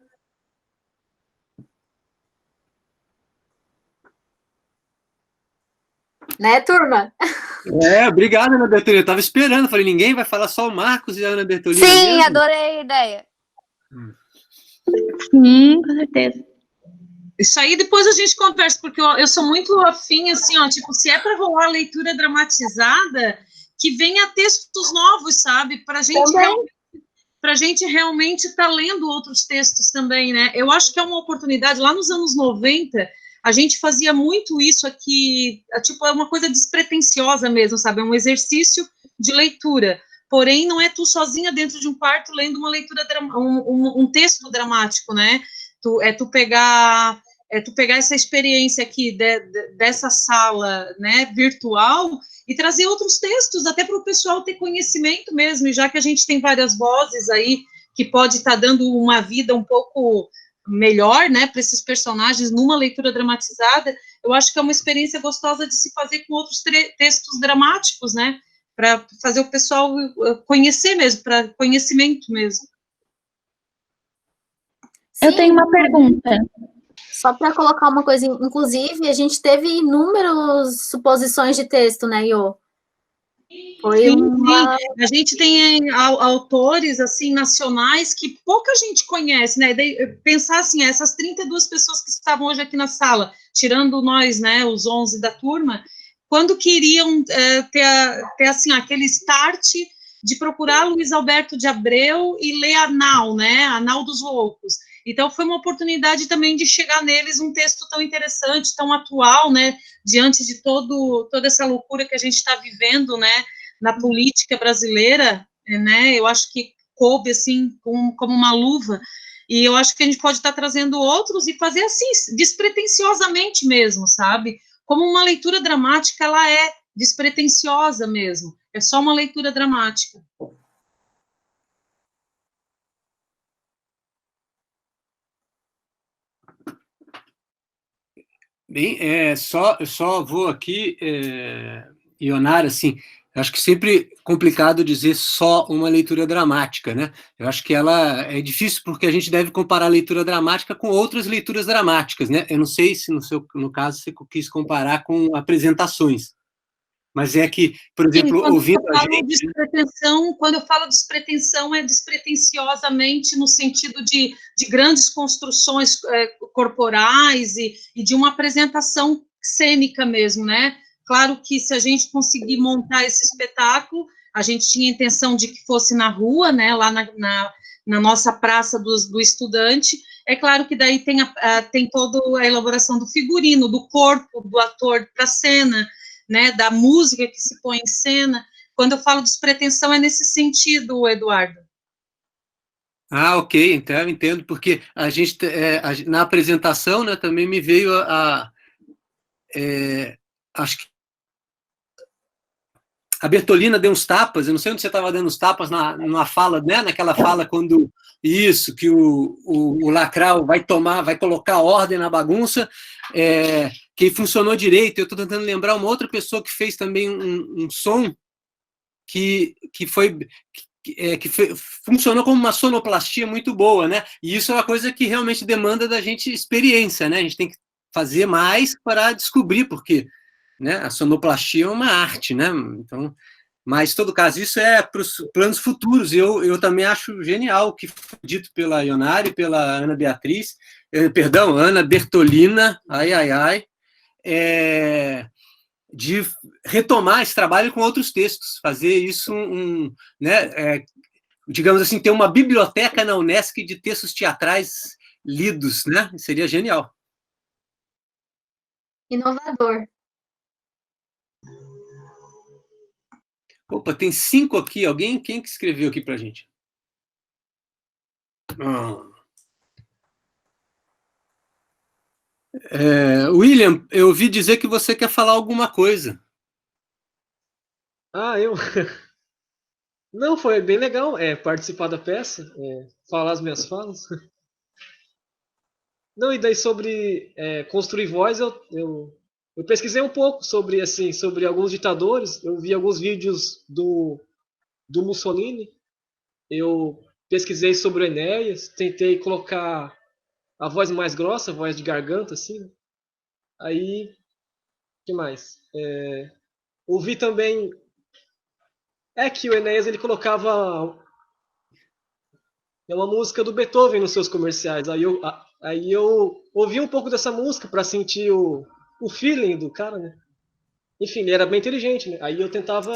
S6: Né, turma?
S2: Obrigado, Ana Bertolina. Eu tava esperando, falei, ninguém vai falar, só o Marcos e a Ana Bertolina.
S3: Sim,
S2: mesmo?
S3: adorei a ideia.
S7: Sim, com certeza.
S10: Isso aí depois a gente conversa, porque eu sou muito afim, assim, ó, tipo, se é para rolar leitura dramatizada, que venha textos novos, sabe? Para a gente realmente estar lendo outros textos também, né? Eu acho que é uma oportunidade. Lá nos anos 90, a gente fazia muito isso aqui, tipo, é uma coisa despretensiosa mesmo, sabe? É um exercício de leitura. Porém, não é tu sozinha dentro de um quarto lendo uma leitura, um texto dramático, né? Tu pegar essa experiência aqui dessa sala, né, virtual, e trazer outros textos, até para o pessoal ter conhecimento mesmo, e já que a gente tem várias vozes aí, que pode estar dando uma vida um pouco melhor, né, para esses personagens numa leitura dramatizada, eu acho que é uma experiência gostosa de se fazer com outros textos dramáticos, né, para fazer o pessoal conhecer mesmo, para conhecimento mesmo.
S7: Sim. Eu tenho uma pergunta.
S6: Só para colocar uma coisa, inclusive, a gente teve inúmeras suposições de texto, né, Iô?
S10: Sim. A gente tem autores, assim, nacionais que pouca gente conhece, né? Pensar assim, essas 32 pessoas que estavam hoje aqui na sala, tirando nós, né, os 11 da turma, quando queriam ter assim, aquele start de procurar Luiz Alberto de Abreu e ler a Nau, né, a Nau dos Loucos. Então, foi uma oportunidade também de chegar neles um texto tão interessante, tão atual, né, diante de toda essa loucura que a gente está vivendo, né, na política brasileira, né, eu acho que coube, assim, como uma luva, e eu acho que a gente pode estar trazendo outros e fazer, assim, despretensiosamente mesmo, sabe? Como uma leitura dramática, ela é despretensiosa mesmo, é só uma leitura dramática.
S2: Bem, eu só vou aqui, Ionara, assim, eu acho que sempre complicado dizer só uma leitura dramática, né? Eu acho que ela é difícil porque a gente deve comparar a leitura dramática com outras leituras dramáticas, né? Eu não sei se no caso você quis comparar com apresentações, mas é que, por exemplo, ouvindo a gente...
S10: Quando eu falo despretensão, é despretensiosamente no sentido de grandes construções corporais e de uma apresentação cênica mesmo, né? Claro que se a gente conseguir montar esse espetáculo, a gente tinha a intenção de que fosse na rua, né? Lá na nossa praça do estudante. É claro que daí tem toda a elaboração do figurino, do corpo do ator para a cena, né, da música que se põe em cena. Quando eu falo despretensão, é nesse sentido, Eduardo.
S2: Ah, ok, então eu entendo, porque a gente, na apresentação, né, também me veio acho que a Bertolina deu uns tapas, eu não sei onde você estava dando os tapas numa fala, né, naquela fala quando que o Lacral vai colocar ordem na bagunça, que funcionou direito. Eu estou tentando lembrar uma outra pessoa que fez também um som que funcionou como uma sonoplastia muito boa, né? E isso é uma coisa que realmente demanda da gente experiência, né? A gente tem que fazer mais para descobrir, porque, né, a sonoplastia é uma arte, né? Então, mas, em todo caso, isso é para os planos futuros. Eu também acho genial o que foi dito pela Ionara e pela Ana Beatriz, perdão, Ana Bertolina, de retomar esse trabalho com outros textos, fazer isso, né, digamos assim, ter uma biblioteca na Unesc de textos teatrais lidos, né? Seria genial.
S6: Inovador.
S2: Opa, tem 5 aqui. Quem que escreveu aqui pra gente? William, eu ouvi dizer que você quer falar alguma coisa.
S14: Eu... Não, foi bem legal participar da peça, falar as minhas falas. Não, e daí sobre construir voz, eu pesquisei um pouco sobre, assim, sobre alguns ditadores. Eu vi alguns vídeos do Mussolini. Eu pesquisei sobre o Enéas, tentei colocar a voz mais grossa, a voz de garganta, assim. Aí, o que mais? Ouvi também... que o Enéas, ele colocava uma música do Beethoven nos seus comerciais. Aí eu ouvi um pouco dessa música para sentir o feeling do cara, né? Enfim, ele era bem inteligente, né? Aí eu tentava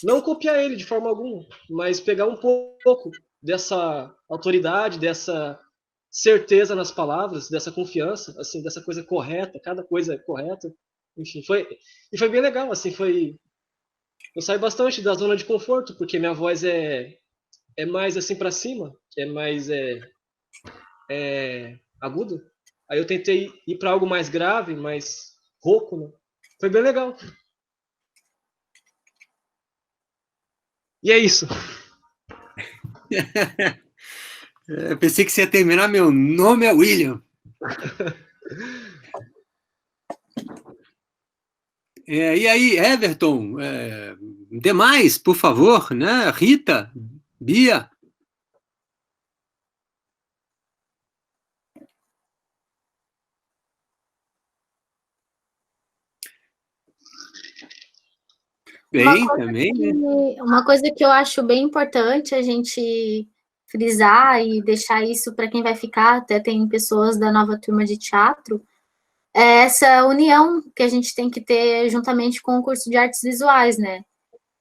S14: não copiar ele de forma alguma, mas pegar um pouco dessa autoridade, dessa certeza nas palavras, dessa confiança, assim, dessa coisa correta, cada coisa correta. Enfim, foi bem legal, assim, eu saí bastante da zona de conforto, porque minha voz é mais assim para cima, é mais aguda. Aí eu tentei ir para algo mais grave, mais rouco, né? Foi bem legal. E é isso.
S2: Eu pensei que você ia terminar, meu nome é William. E aí, Everton, demais, por favor, né? Rita, Bia. Bem, também, né?
S6: Uma coisa que eu acho bem importante a gente frisar e deixar isso para quem vai ficar, até tem pessoas da nova turma de teatro, é essa união que a gente tem que ter juntamente com o curso de artes visuais, né?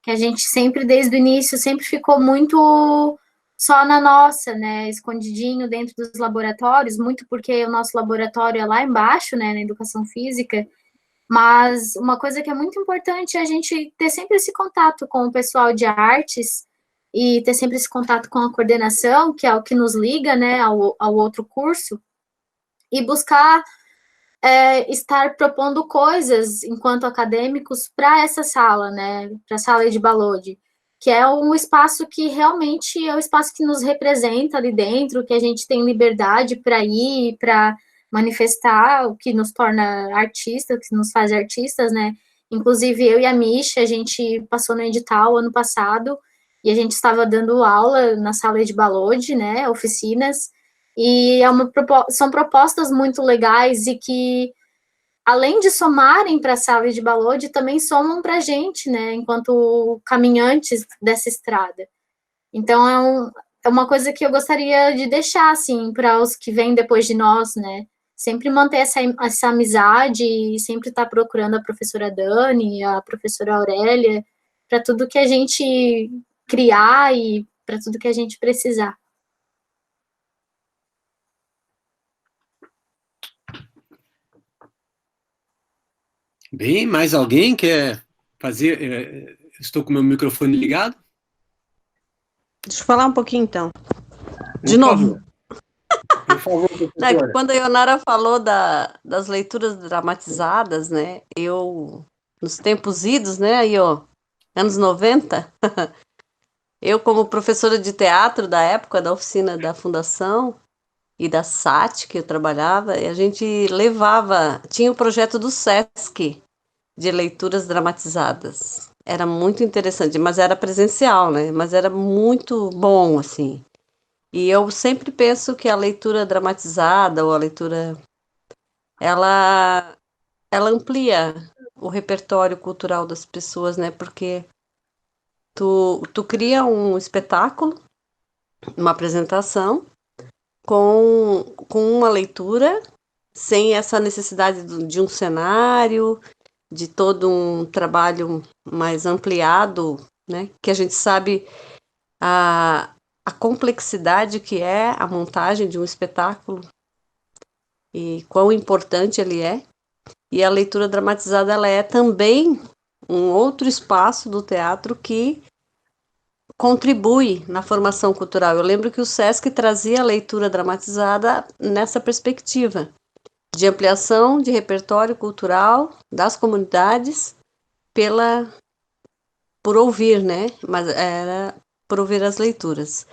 S6: Que a gente sempre, desde o início, sempre ficou muito só na nossa, né? Escondidinho dentro dos laboratórios, muito porque o nosso laboratório é lá embaixo, né? Na educação física. Mas uma coisa que é muito importante é a gente ter sempre esse contato com o pessoal de artes e ter sempre esse contato com a coordenação, que é o que nos liga, né, ao outro curso, e buscar estar propondo coisas, enquanto acadêmicos, para essa sala, né, para a sala de Balode, que é um espaço que realmente é o espaço que nos representa ali dentro, que a gente tem liberdade para ir, para manifestar o que nos torna artistas, o que nos faz artistas, né? Inclusive, eu e a Misha, a gente passou no edital ano passado, e a gente estava dando aula na sala de Balode, né? Oficinas, e são propostas muito legais e que, além de somarem para a sala de Balode, também somam para a gente, né? Enquanto caminhantes dessa estrada. Então, é uma coisa que eu gostaria de deixar, assim, para os que vêm depois de nós, né? Sempre manter essa amizade e sempre estar procurando a professora Dani, a professora Aurélia, para tudo que a gente criar e para tudo que a gente precisar.
S2: Bem, mais alguém quer fazer? Estou com o meu microfone ligado.
S12: Deixa eu falar um pouquinho, então. De
S2: Por
S12: novo.
S2: favor. Por favor, professora.
S12: Quando a Ionara falou das leituras dramatizadas, né, nos tempos idos, né, aí, anos 90, eu, como professora de teatro da época, da oficina da fundação, e da SAT, que eu trabalhava, e a gente levava, tinha o projeto do SESC, de leituras dramatizadas. Era muito interessante, mas era presencial, né? Mas era muito bom, assim. E eu sempre penso que a leitura dramatizada ou a leitura, ela, ela amplia o repertório cultural das pessoas, né? Porque tu cria um espetáculo, uma apresentação, com uma leitura, sem essa necessidade de um cenário, de todo um trabalho mais ampliado, né? Que a gente sabe a complexidade que é a montagem de um espetáculo e quão importante ele é. E a leitura dramatizada, ela é também um outro espaço do teatro que contribui na formação cultural. Eu lembro que o SESC trazia a leitura dramatizada nessa perspectiva de ampliação de repertório cultural das comunidades por ouvir, né? Mas era por ouvir as leituras.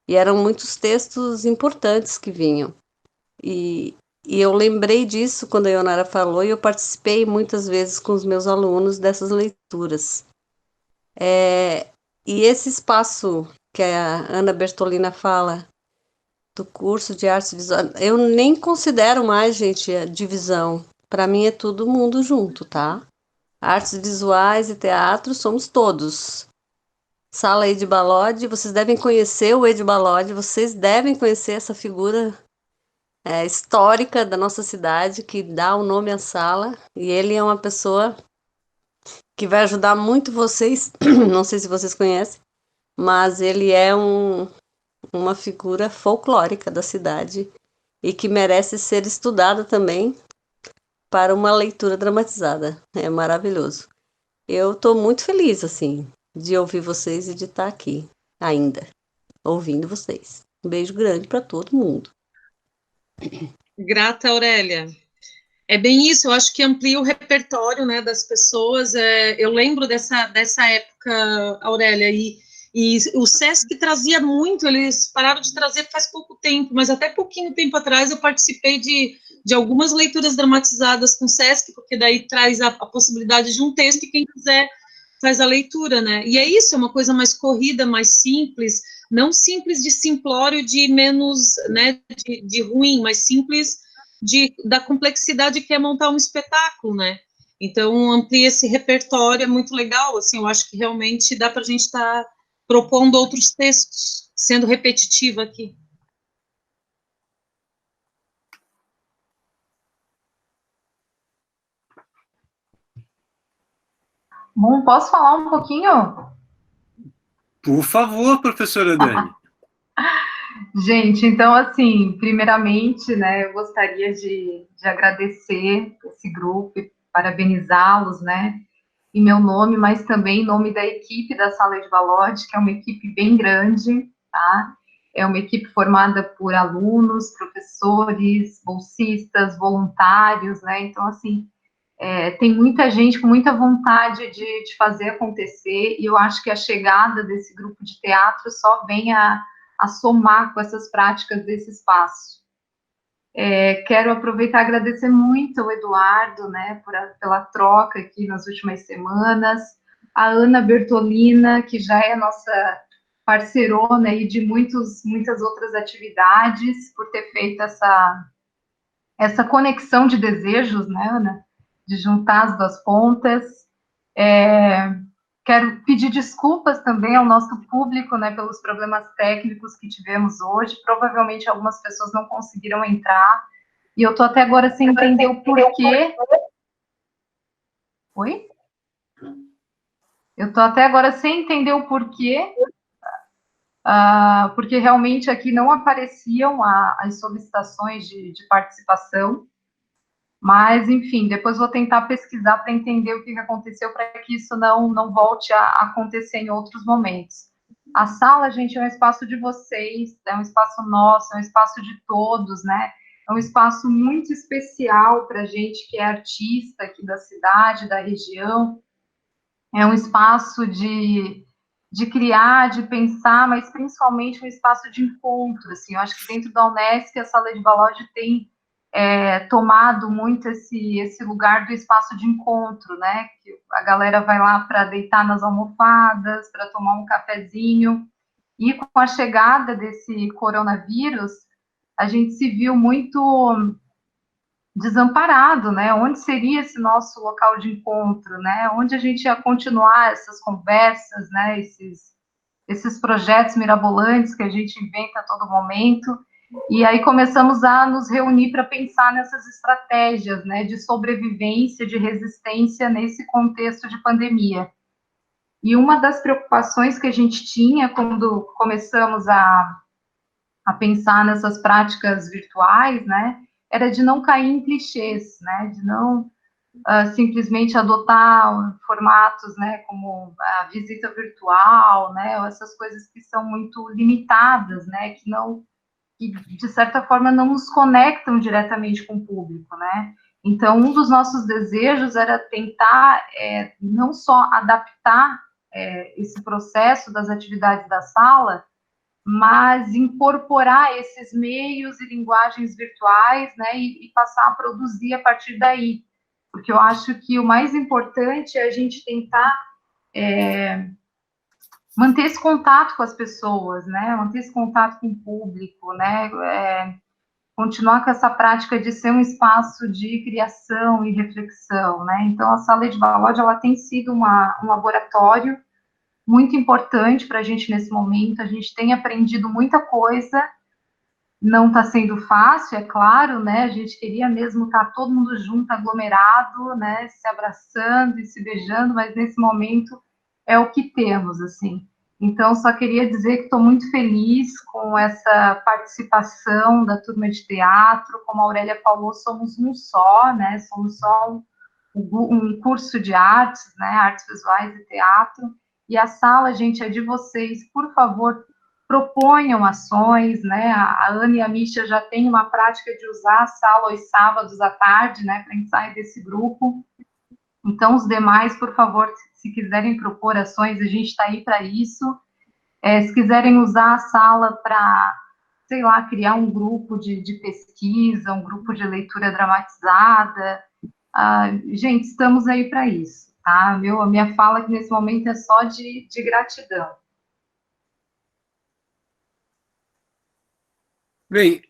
S12: E eram muitos textos importantes que vinham. E eu lembrei disso quando a Ionara falou, e eu participei muitas vezes com os meus alunos dessas leituras. E esse espaço que a Ana Bertolina fala, do curso de artes visuais, eu nem considero mais, gente, a divisão. Para mim é todo mundo junto, tá? Artes visuais e teatro somos todos. Sala Edi Balodi, vocês devem conhecer o Edi Balodi, vocês devem conhecer essa figura histórica da nossa cidade, que dá o nome à sala, e ele é uma pessoa que vai ajudar muito vocês, não sei se vocês conhecem, mas ele é uma figura folclórica da cidade e que merece ser estudada também para uma leitura dramatizada. É maravilhoso. Eu estou muito feliz, assim, de ouvir vocês e de estar aqui ainda, ouvindo vocês. Um beijo grande para todo mundo.
S10: Grata, Aurélia. É bem isso, eu acho que amplia o repertório, né, das pessoas. Eu lembro dessa época, Aurélia, e o SESC trazia muito, eles pararam de trazer faz pouco tempo, mas até pouquinho tempo atrás eu participei de algumas leituras dramatizadas com o SESC, porque daí traz a possibilidade de um texto e quem quiser faz a leitura, né? E é isso, é uma coisa mais corrida, mais simples, não simples de simplório, de menos, né, de ruim, mas simples da complexidade que é montar um espetáculo, né? Então, amplia esse repertório, é muito legal, assim, eu acho que realmente dá para a gente estar propondo outros textos, sendo repetitiva aqui.
S1: Bom, posso falar um pouquinho?
S2: Por favor, professora Dani.
S1: Gente, então, assim, primeiramente, né, eu gostaria de agradecer esse grupo e parabenizá-los, né, em meu nome, mas também em nome da equipe da Sala Edi Balodi, que é uma equipe bem grande, tá? É uma equipe formada por alunos, professores, bolsistas, voluntários, né? Então, assim, tem muita gente com muita vontade de fazer acontecer, e eu acho que a chegada desse grupo de teatro só vem a somar com essas práticas desse espaço. Quero aproveitar e agradecer muito ao Eduardo, né, pela troca aqui nas últimas semanas, a Ana Bertolina, que já é nossa parceirona aí de muitas outras atividades, por ter feito essa conexão de desejos, né, Ana, de juntar as duas pontas. Quero pedir desculpas também ao nosso público, né, pelos problemas técnicos que tivemos hoje. Provavelmente algumas pessoas não conseguiram entrar, e eu estou até agora sem entender o porquê. Oi? Eu estou até agora sem entender o porquê, porque realmente aqui não apareciam as solicitações de participação. Mas, enfim, depois vou tentar pesquisar para entender o que aconteceu, para que isso não volte a acontecer em outros momentos. A sala, gente, é um espaço de vocês, é um espaço nosso, é um espaço de todos, né? É um espaço muito especial para a gente que é artista aqui da cidade, da região. É um espaço de de criar, de pensar, mas principalmente um espaço de encontro, assim, eu acho que dentro da Unesc a Sala Edvalod tem tomado muito esse lugar do espaço de encontro, né, que a galera vai lá para deitar nas almofadas, para tomar um cafezinho, e com a chegada desse coronavírus, a gente se viu muito desamparado, né, onde seria esse nosso local de encontro, né, onde a gente ia continuar essas conversas, né, esses projetos mirabolantes que a gente inventa a todo momento. E aí começamos a nos reunir para pensar nessas estratégias, né, de sobrevivência, de resistência nesse contexto de pandemia. E uma das preocupações que a gente tinha quando começamos a pensar nessas práticas virtuais, né, era de não cair em clichês, né, de não simplesmente adotar formatos, né, como a visita virtual, né, ou essas coisas que são muito limitadas, né, que de certa forma não nos conectam diretamente com o público, né? Então, um dos nossos desejos era tentar não só adaptar esse processo das atividades da sala, mas incorporar esses meios e linguagens virtuais, né, e passar a produzir a partir daí, porque eu acho que o mais importante é a gente tentar manter esse contato com as pessoas, né, manter esse contato com o público, né, continuar com essa prática de ser um espaço de criação e reflexão, né, então a Sala Edvalod, ela tem sido um laboratório muito importante para a gente nesse momento, a gente tem aprendido muita coisa, não está sendo fácil, é claro, né, a gente queria mesmo estar todo mundo junto, aglomerado, né, se abraçando e se beijando, mas nesse momento é o que temos, assim. Então, só queria dizer que estou muito feliz com essa participação da turma de teatro, como a Aurélia falou, somos um só, né, somos só um curso de artes, né, artes visuais e teatro, e a sala, gente, é de vocês, por favor, proponham ações, né, a Ana e a Misha já têm uma prática de usar a sala aos sábados à tarde, né, para ensaio desse grupo, então os demais, por favor, se quiserem propor ações, a gente está aí para isso, se quiserem usar a sala para, sei lá, criar um grupo de pesquisa, um grupo de leitura dramatizada, gente, estamos aí para isso, tá? A minha fala aqui nesse momento é só de gratidão.
S2: Bem,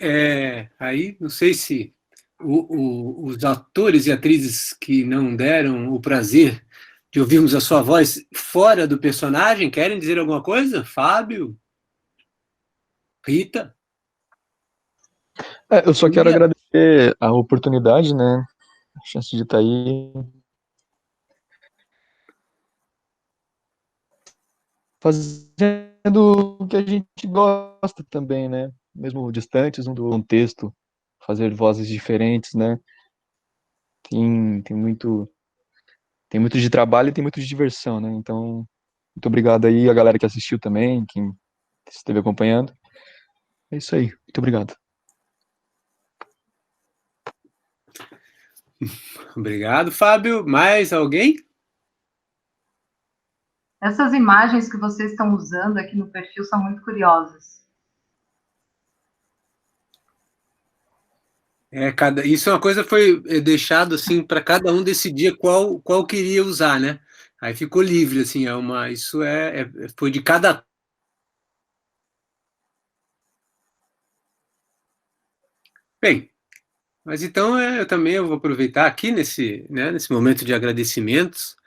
S2: aí não sei se os atores e atrizes que não deram o prazer de ouvirmos a sua voz fora do personagem querem dizer alguma coisa? Fábio? Rita?
S5: Eu só quero agradecer a oportunidade, né? A chance de estar aí. Fazendo o que a gente gosta também, né? Mesmo distantes do contexto, fazer vozes diferentes, né? Tem muito de trabalho e tem muito de diversão, né? Então, muito obrigado aí a galera que assistiu também, quem esteve acompanhando. É isso aí, muito obrigado.
S2: Obrigado, Fábio. Mais alguém?
S1: Essas imagens que vocês estão usando aqui no perfil são muito curiosas.
S2: Isso é uma coisa que foi deixado assim para cada um decidir qual queria usar, né? Aí ficou livre, assim, isso foi de cada. Bem, mas então eu vou aproveitar aqui nesse momento de agradecimentos.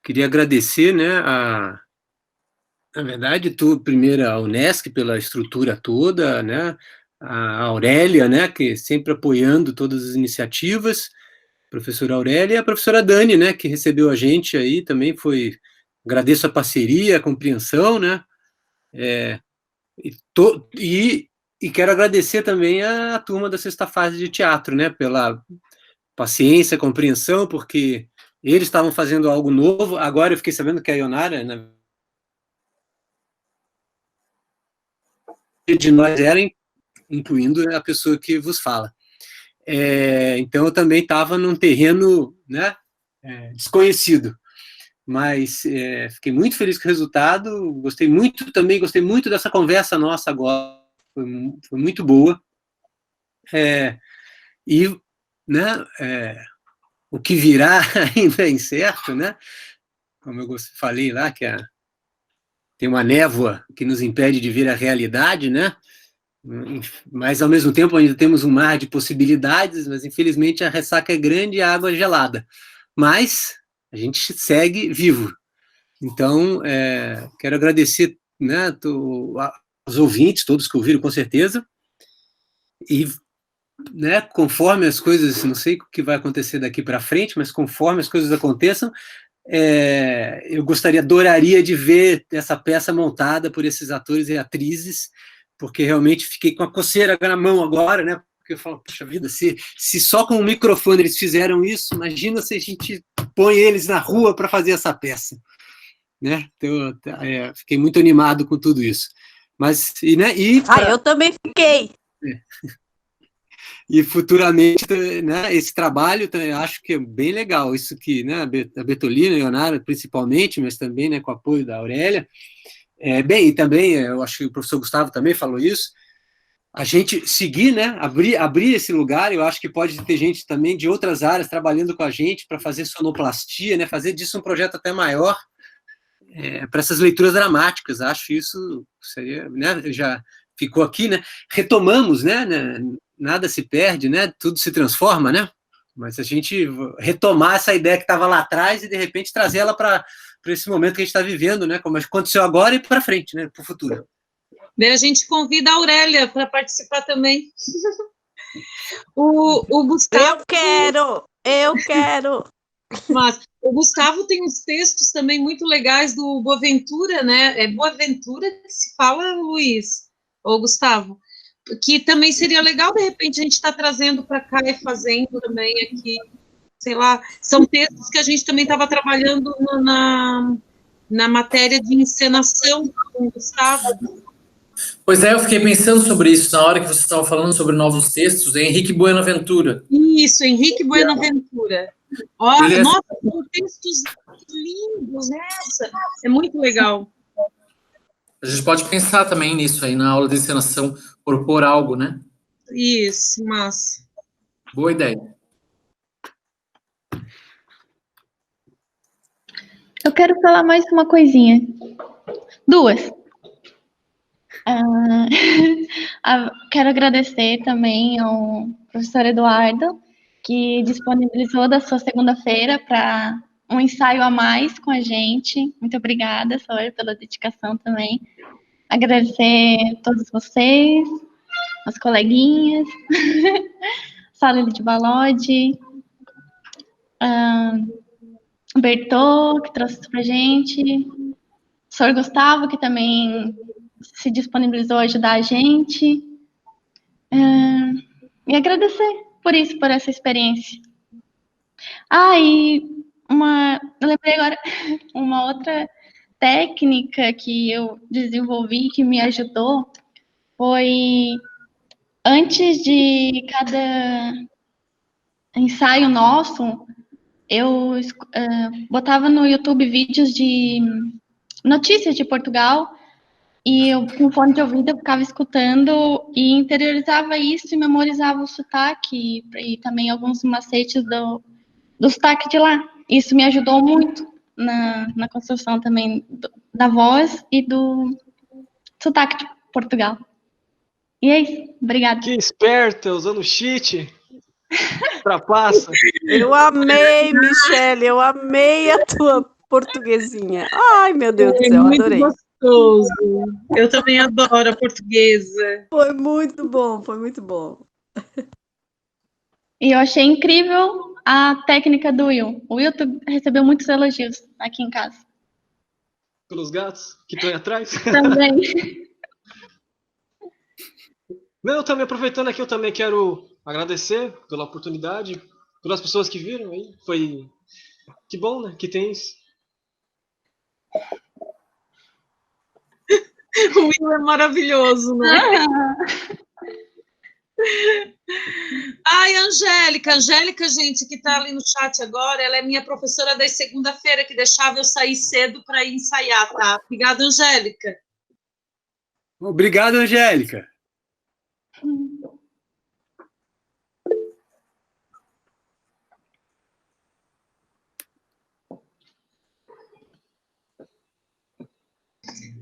S2: Queria agradecer, né, na verdade, primeiro a Unesc pela estrutura toda, né, a Aurélia, né, que sempre apoiando todas as iniciativas, a professora Aurélia e a professora Dani, né, que recebeu a gente aí, também agradeço a parceria, a compreensão, né, e quero agradecer também a turma da sexta fase de teatro, né, pela paciência, compreensão, porque eles estavam fazendo algo novo, agora eu fiquei sabendo que a Ionara, né, de nós incluindo a pessoa que vos fala. Então eu também estava num terreno, né, desconhecido, mas fiquei muito feliz com o resultado, gostei muito dessa conversa nossa agora, foi muito boa. E, né, o que virá ainda é incerto, né? Como eu falei lá, que tem uma névoa que nos impede de ver a realidade, né? Mas, ao mesmo tempo, ainda temos um mar de possibilidades, mas, infelizmente, a ressaca é grande e a água é gelada. Mas a gente segue vivo. Então, quero agradecer, né, aos ouvintes, todos que ouviram, com certeza, e, né, conforme as coisas, não sei o que vai acontecer daqui para frente, mas conforme as coisas aconteçam, eu adoraria de ver essa peça montada por esses atores e atrizes, porque realmente fiquei com a coceira na mão agora, né? Porque eu falo, puxa vida, se só com o microfone eles fizeram isso, imagina se a gente põe eles na rua para fazer essa peça, né? Então, fiquei muito animado com tudo isso. Mas, eu
S12: também fiquei.
S2: E futuramente, né, esse trabalho eu acho que é bem legal, isso que, né, a Bertolina e a Leonara principalmente, mas também, né, com o apoio da Aurélia. E também, eu acho que o professor Gustavo também falou isso, a gente seguir, né, abrir esse lugar. Eu acho que pode ter gente também de outras áreas trabalhando com a gente para fazer sonoplastia, né, fazer disso um projeto até maior, para essas leituras dramáticas. Acho isso seria, né, já ficou aqui, né, retomamos, né, nada se perde, né, tudo se transforma, né, mas a gente retomar essa ideia que estava lá atrás e, de repente, trazer ela para esse momento que a gente está vivendo, né, como aconteceu agora e para frente, né, para o futuro.
S10: Daí a gente convida a Aurélia para participar também. O Gustavo...
S12: Eu quero!
S10: Mas o Gustavo tem uns textos também muito legais do Boaventura, né? É Boaventura que se fala, Luiz? Ou Gustavo? Que também seria legal, de repente, a gente estar trazendo para cá e fazendo também aqui, sei lá, são textos que a gente também estava trabalhando na matéria de encenação com o Gustavo.
S13: Pois eu fiquei pensando sobre isso na hora que você estava falando sobre novos textos, Henrique Buenaventura.
S10: Isso, Henrique Buenaventura. Nossa, são textos lindos, nessa. É muito legal.
S13: A gente pode pensar também nisso aí, na aula de encenação, propor algo, né?
S10: Isso, mas...
S13: Boa ideia.
S15: Eu quero falar mais uma coisinha. Duas. Quero agradecer também ao professor Eduardo, que disponibilizou da sua segunda-feira para um ensaio a mais com a gente. Muito obrigada, Sor, pela dedicação também. Agradecer a todos vocês, as coleguinhas, Sala de Balode, Bertô, que trouxe isso para a gente, Sr. Gustavo, que também se disponibilizou a ajudar a gente, e agradecer por isso, por essa experiência. Eu lembrei agora uma outra técnica que eu desenvolvi, que me ajudou, foi antes de cada ensaio nosso, eu botava no YouTube vídeos de notícias de Portugal, e eu, com fone de ouvido, eu ficava escutando e interiorizava isso e memorizava o sotaque e também alguns macetes do sotaque de lá. Isso me ajudou muito na construção também da voz e do sotaque de Portugal. E é isso. Obrigada.
S14: Que esperta, usando cheat. Trapaça.
S12: Eu amei, Michele, eu amei a tua portuguesinha. Ai, meu Deus do céu, adorei.
S10: Gostoso. Eu também adoro a portuguesa.
S12: Foi muito bom, foi muito bom.
S15: E eu achei incrível a técnica do Will. O Will recebeu muitos elogios aqui em casa.
S14: Pelos gatos que estão aí atrás?
S15: Também.
S14: Não, também aproveitando aqui, eu também quero agradecer pela oportunidade, pelas pessoas que viram aí. Foi... Que bom, né? Que tem isso.
S10: O Will é maravilhoso, né? Ai, Angélica, gente, que está ali no chat agora, ela é minha professora das segunda-feira, que deixava eu sair cedo para ir ensaiar, tá? Obrigada, Angélica.
S2: Obrigado, Angélica.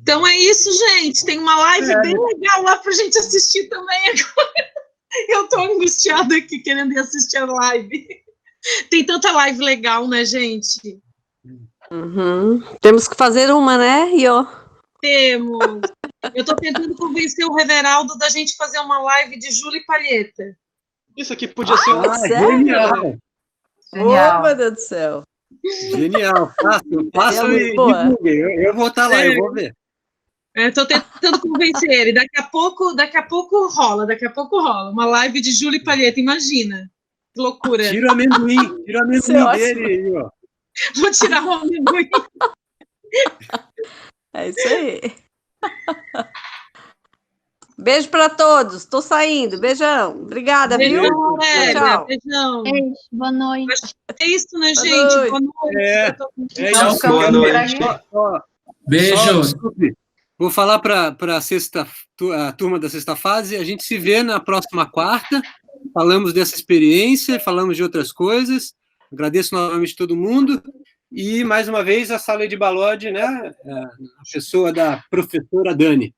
S10: Então é isso, gente. Tem uma live bem legal lá para a gente assistir também agora. Eu estou angustiada aqui querendo ir assistir a live. Tem tanta live legal, né, gente?
S12: Uhum. Temos que fazer uma, né, Iô?
S10: Temos. Eu estou tentando convencer o Reveraldo da gente fazer uma live de Júlia e Palheta.
S14: Isso aqui podia ser um...
S2: Genial.
S12: Oh, meu Deus do céu.
S2: Genial. Façam e divulguem. Eu vou estar lá, eu vou ver.
S10: Estou tentando convencer ele. Daqui a pouco rola. Uma live de Júlia e Palheta, imagina. Que loucura.
S2: Tira o amendoim dele, ó.
S10: Vou tirar o amendoim.
S12: É isso aí. Beijo para todos. Tô saindo. Beijão. Obrigada,
S10: Beijo,
S12: viu?
S10: Aurélia.
S12: Tchau.
S10: Beijão.
S15: Beijo, boa noite.
S10: É isso, né, gente? Boa noite.
S2: É isso.
S8: Boa noite.
S13: Beijo.
S2: Desculpe. Vou falar para a turma da sexta fase. A gente se vê na próxima quarta. Falamos dessa experiência, falamos de outras coisas. Agradeço novamente todo mundo. E, mais uma vez, a Sala de Balode, né? A pessoa da professora Dani.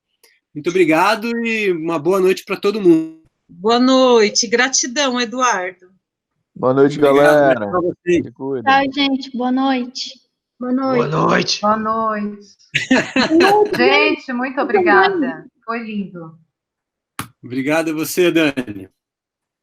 S2: Muito obrigado e uma boa noite para todo mundo.
S10: Boa noite. Gratidão, Eduardo.
S5: Boa noite,
S2: Obrigado,
S5: galera.
S2: Se
S5: cuida.
S15: Tchau, gente. Boa noite.
S6: Boa noite.
S9: Boa noite.
S1: Boa noite. Gente, muito obrigada. Foi lindo.
S2: Obrigado a você, Dani.